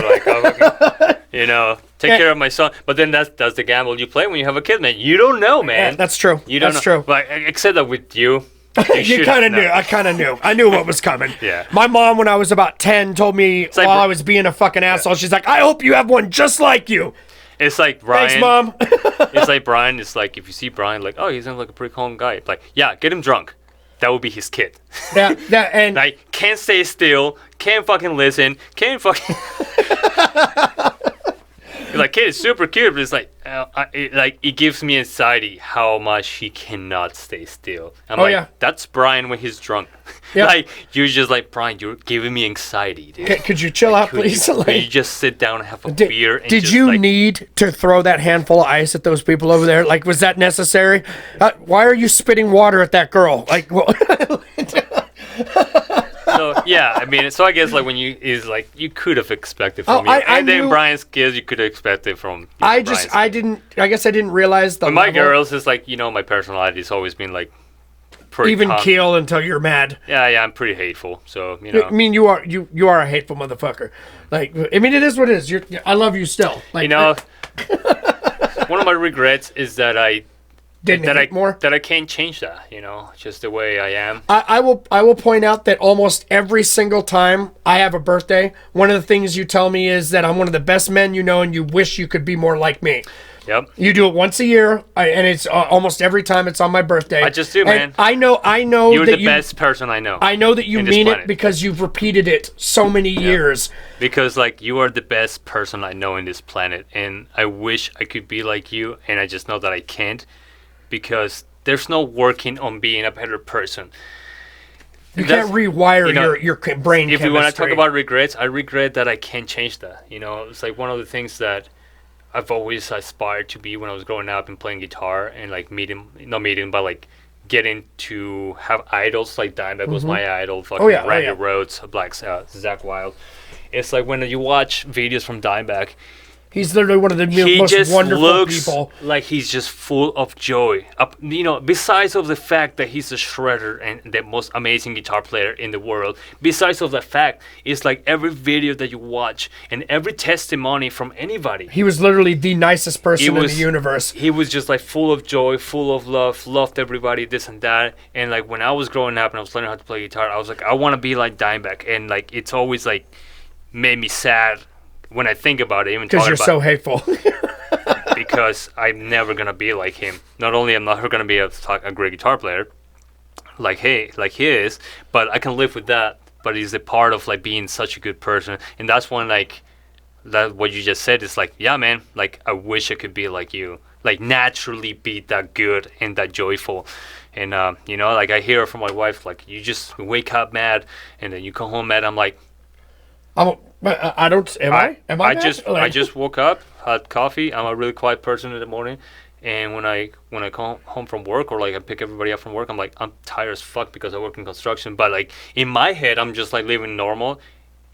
S1: take care of my son, but then that's the gamble you play when you have a kid, man. You don't know, man.
S2: Yeah, that's true.
S1: That's true. But except that with you
S2: kind of knew. I kind of knew. I knew what was coming.
S1: Yeah.
S2: My mom, when I was about 10, told me while I was being a fucking asshole, she's like, I hope you have one just like you.
S1: It's like Brian.
S2: Thanks, Mom.
S1: It's like Brian. It's like if you see Brian, like, oh, he seems like a pretty calm guy. Like, yeah, get him drunk. That would be his kid.
S2: Yeah, and
S1: like can't stay still, can't fucking listen, can't fucking. Like kid is super cute, but it's like, it gives me anxiety how much he cannot stay still. I'm that's Brian when he's drunk. Yep. Like you're just like Brian, you're giving me anxiety, dude.
S2: Could you chill out, please?
S1: Could you just sit down and have a beer? And
S2: did you need to throw that handful of ice at those people over there? Like, was that necessary? Why are you spitting water at that girl? Like, well. So
S1: yeah, I mean, so I guess like when you could have expected from you, and then Brian's kids you could have expected from.
S2: I guess I didn't realize the.
S1: But my girls is like my personality's always been like pretty
S2: even keel until you're mad.
S1: Yeah, I'm pretty hateful. So
S2: I mean, you are a hateful motherfucker. Like, I mean, it is what it is. I love you still. Like,
S1: one of my regrets is that I.
S2: More?
S1: That I can't change that, just the way I am.
S2: I will point out that almost every single time I have a birthday, one of the things you tell me is that I'm one of the best men you know, and you wish you could be more like me.
S1: Yep.
S2: You do it once a year, and it's almost every time it's on my birthday.
S1: I just do, man.
S2: I know.
S1: You're the best person I know.
S2: I know that you mean it because you've repeated it so many years.
S1: Because like you are the best person I know in this planet, and I wish I could be like you, and I just know that I can't. Because there's no working on being a better person.
S2: You can't rewire your brain
S1: If
S2: chemistry.
S1: we want to talk about regrets, I regret that I can't change that. It's like one of the things that I've always aspired to be when I was growing up and playing guitar and like but like getting to have idols. Like Dimebag was my idol. Fucking Randy Rhoads, Zach Wilde. It's like when you watch videos from Dimebag.
S2: He's literally one of the most wonderful people.
S1: Like he's just full of joy. Besides of the fact that he's a shredder and the most amazing guitar player in the world. Besides of the fact, it's like every video that you watch and every testimony from anybody.
S2: He was literally the nicest person in the universe.
S1: He was just like full of joy, full of love, loved everybody, this and that. And like when I was growing up and I was learning how to play guitar, I was like, I want to be like Dimebag. And like it's always like made me sad. When I think about it, even
S2: because you're so hateful.
S1: Because I'm never gonna be like him. Not only am I never gonna be a great guitar player, like he is, but I can live with that. But he's a part of like being such a good person, and that's when like that what you just said is like, yeah, man. Like I wish I could be like you, like naturally be that good and that joyful. And like I hear from my wife, like you just wake up mad, and then you come home mad. I'm like.
S2: I don't. Am I?
S1: I just woke up, had coffee. I'm a really quiet person in the morning, and when I come home from work or like I pick everybody up from work, I'm like I'm tired as fuck because I work in construction. But like in my head, I'm just like living normal,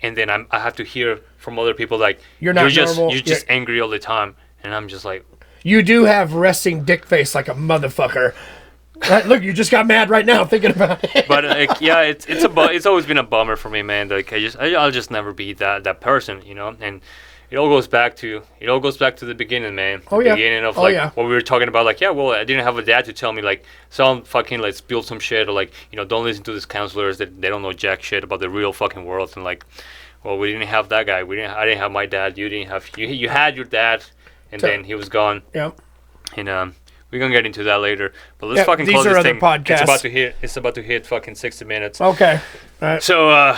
S1: and then I have to hear from other people like you're just angry all the time, and I'm just like
S2: you do have resting dick face like a motherfucker. Right, look, you just got mad right now thinking about it.
S1: But it's always been a bummer for me, man. Like I'll just never be that person, And it all goes back to the beginning, man. Beginning of what we were talking about. Like, I didn't have a dad to tell me like, let's build some shit, or like, don't listen to these counselors that they don't know jack shit about the real fucking world. And like, well, we didn't have that guy. I didn't have my dad. You didn't have you had your dad, and then he was gone.
S2: Yep.
S1: And we're gonna get into that later, but let's fucking close this thing.
S2: Podcasts.
S1: It's about to hit fucking 60 minutes.
S2: Okay. All right.
S1: So,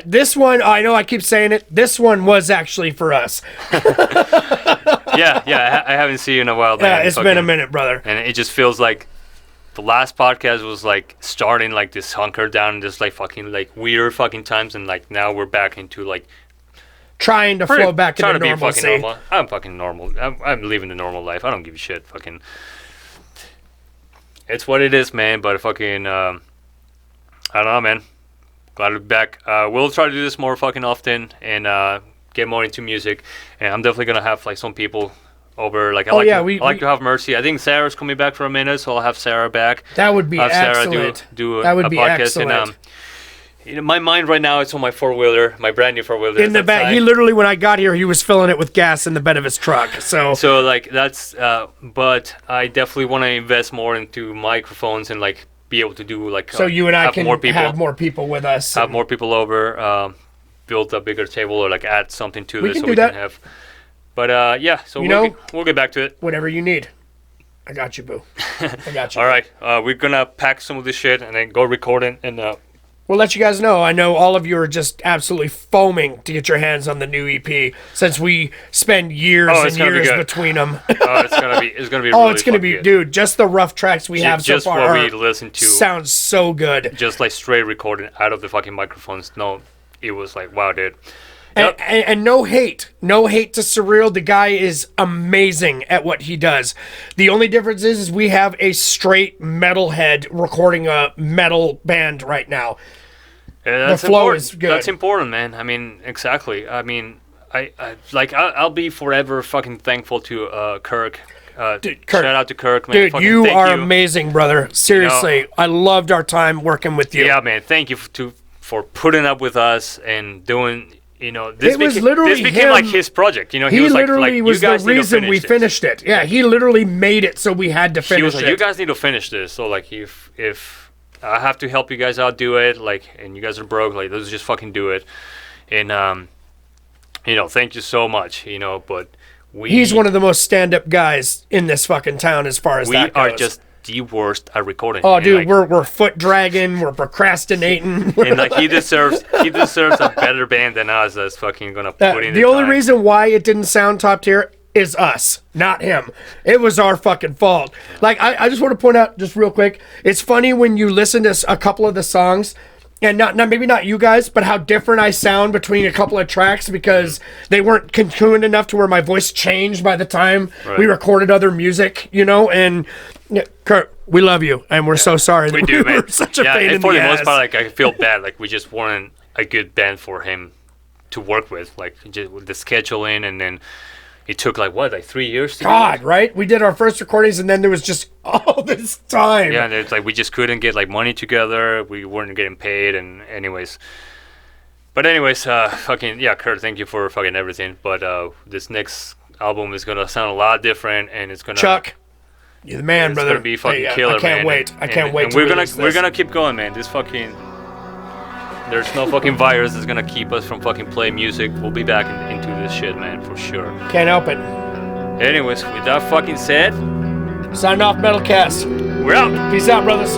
S2: this one, I know I keep saying it. This one was actually for us.
S1: yeah. I haven't seen you in a while.
S2: Yeah, it's been a minute, brother.
S1: And it just feels like the last podcast was like starting like this hunker down, this like fucking like weird fucking times, and like now we're back into like.
S2: Trying to flow back into normalcy.
S1: Be fucking normal. I'm fucking normal. I'm living the normal life. I don't give a shit. Fucking. It's what it is, man. But fucking. I don't know, man. Glad to be back. We'll try to do this more fucking often and get more into music. And I'm definitely gonna have like some people over. Like I like to have Mercy. I think Sarah's coming back for a minute, so I'll have Sarah back.
S2: That would be excellent.
S1: Sarah do that would be podcast excellent. And, my mind right now is on my four-wheeler, my brand new four-wheeler.
S2: In the back, he literally, when I got here, he was filling it with gas in the bed of his truck. So
S1: like that's, but I definitely want to invest more into microphones and like be able to do like.
S2: So you and I can have more people with us.
S1: Have more people over, build a bigger table or like add something to this so we can have. But yeah, so we'll get back to it.
S2: Whatever you need. I got you, boo. I got you.
S1: All right, we're gonna pack some of this shit and then go record it, and
S2: we'll let you guys know. I know all of you are just absolutely foaming to get your hands on the new EP since we spend years and years between them.
S1: It's gonna be really
S2: it's gonna be
S1: good.
S2: Dude, just the rough tracks we have so far.
S1: Just what we listen to
S2: sounds so good.
S1: Just like straight recording out of the fucking microphones. No, it was like, wow, dude.
S2: Yep. And no hate to Surreal. The guy is amazing at what he does. The only difference is we have a straight metalhead recording a metal band right now.
S1: That's
S2: the flow
S1: important.
S2: is good.
S1: That's important, man. I mean, exactly. I mean, I'll be forever fucking thankful to Kirk.
S2: Dude, Kirk.
S1: Shout out to Kirk, man.
S2: Dude,
S1: fucking
S2: you are amazing, brother. Seriously, I loved our time working with you.
S1: Yeah, man. Thank you for putting up with us and doing. This became like his project. He was
S2: literally was the reason we finished it. Yeah, he literally made it so we had to finish it.
S1: He was like, you guys need to finish this. So like, if I have to help you guys out, do it. Like, and you guys are broke. Like, let's just fucking do it. And thank you so much. But
S2: he's one of the most stand-up guys in this fucking town as far as that goes.
S1: We are just the worst at recording.
S2: Oh, dude, we're foot dragging, we're procrastinating,
S1: and like he deserves a better band than us. That's fucking gonna put in
S2: the only reason why it didn't sound top tier is us, not him. It was our fucking fault. Like I just want to point out just real quick. It's funny when you listen to a couple of the songs. And maybe not you guys, but how different I sound between a couple of tracks because they weren't congruent enough to where my voice changed by the time we recorded other music, And Kurt, we love you, and we're so sorry that we were such a pain in the ass.
S1: For the most part, like I feel bad, like we just weren't a good band for him to work with, like just with the scheduling, and then it took like 3 years to
S2: God, right? We did our first recordings, and then there was just all this time.
S1: Yeah, and it's like we just couldn't get like money together. We weren't getting paid, and anyways. But anyways, Kurt, thank you for fucking everything. But this next album is gonna sound a lot different, and it's gonna
S2: Chuck, you're the man, brother.
S1: It's gonna be fucking killer, man.
S2: I can't wait.
S1: And we're gonna keep going, man. There's no fucking virus that's gonna keep us from fucking playing music. We'll be back into this shit, man, for sure.
S2: Can't help it.
S1: Anyways, with that fucking said,
S2: sign off, Metalcast.
S1: We're out.
S2: Peace out, brothers.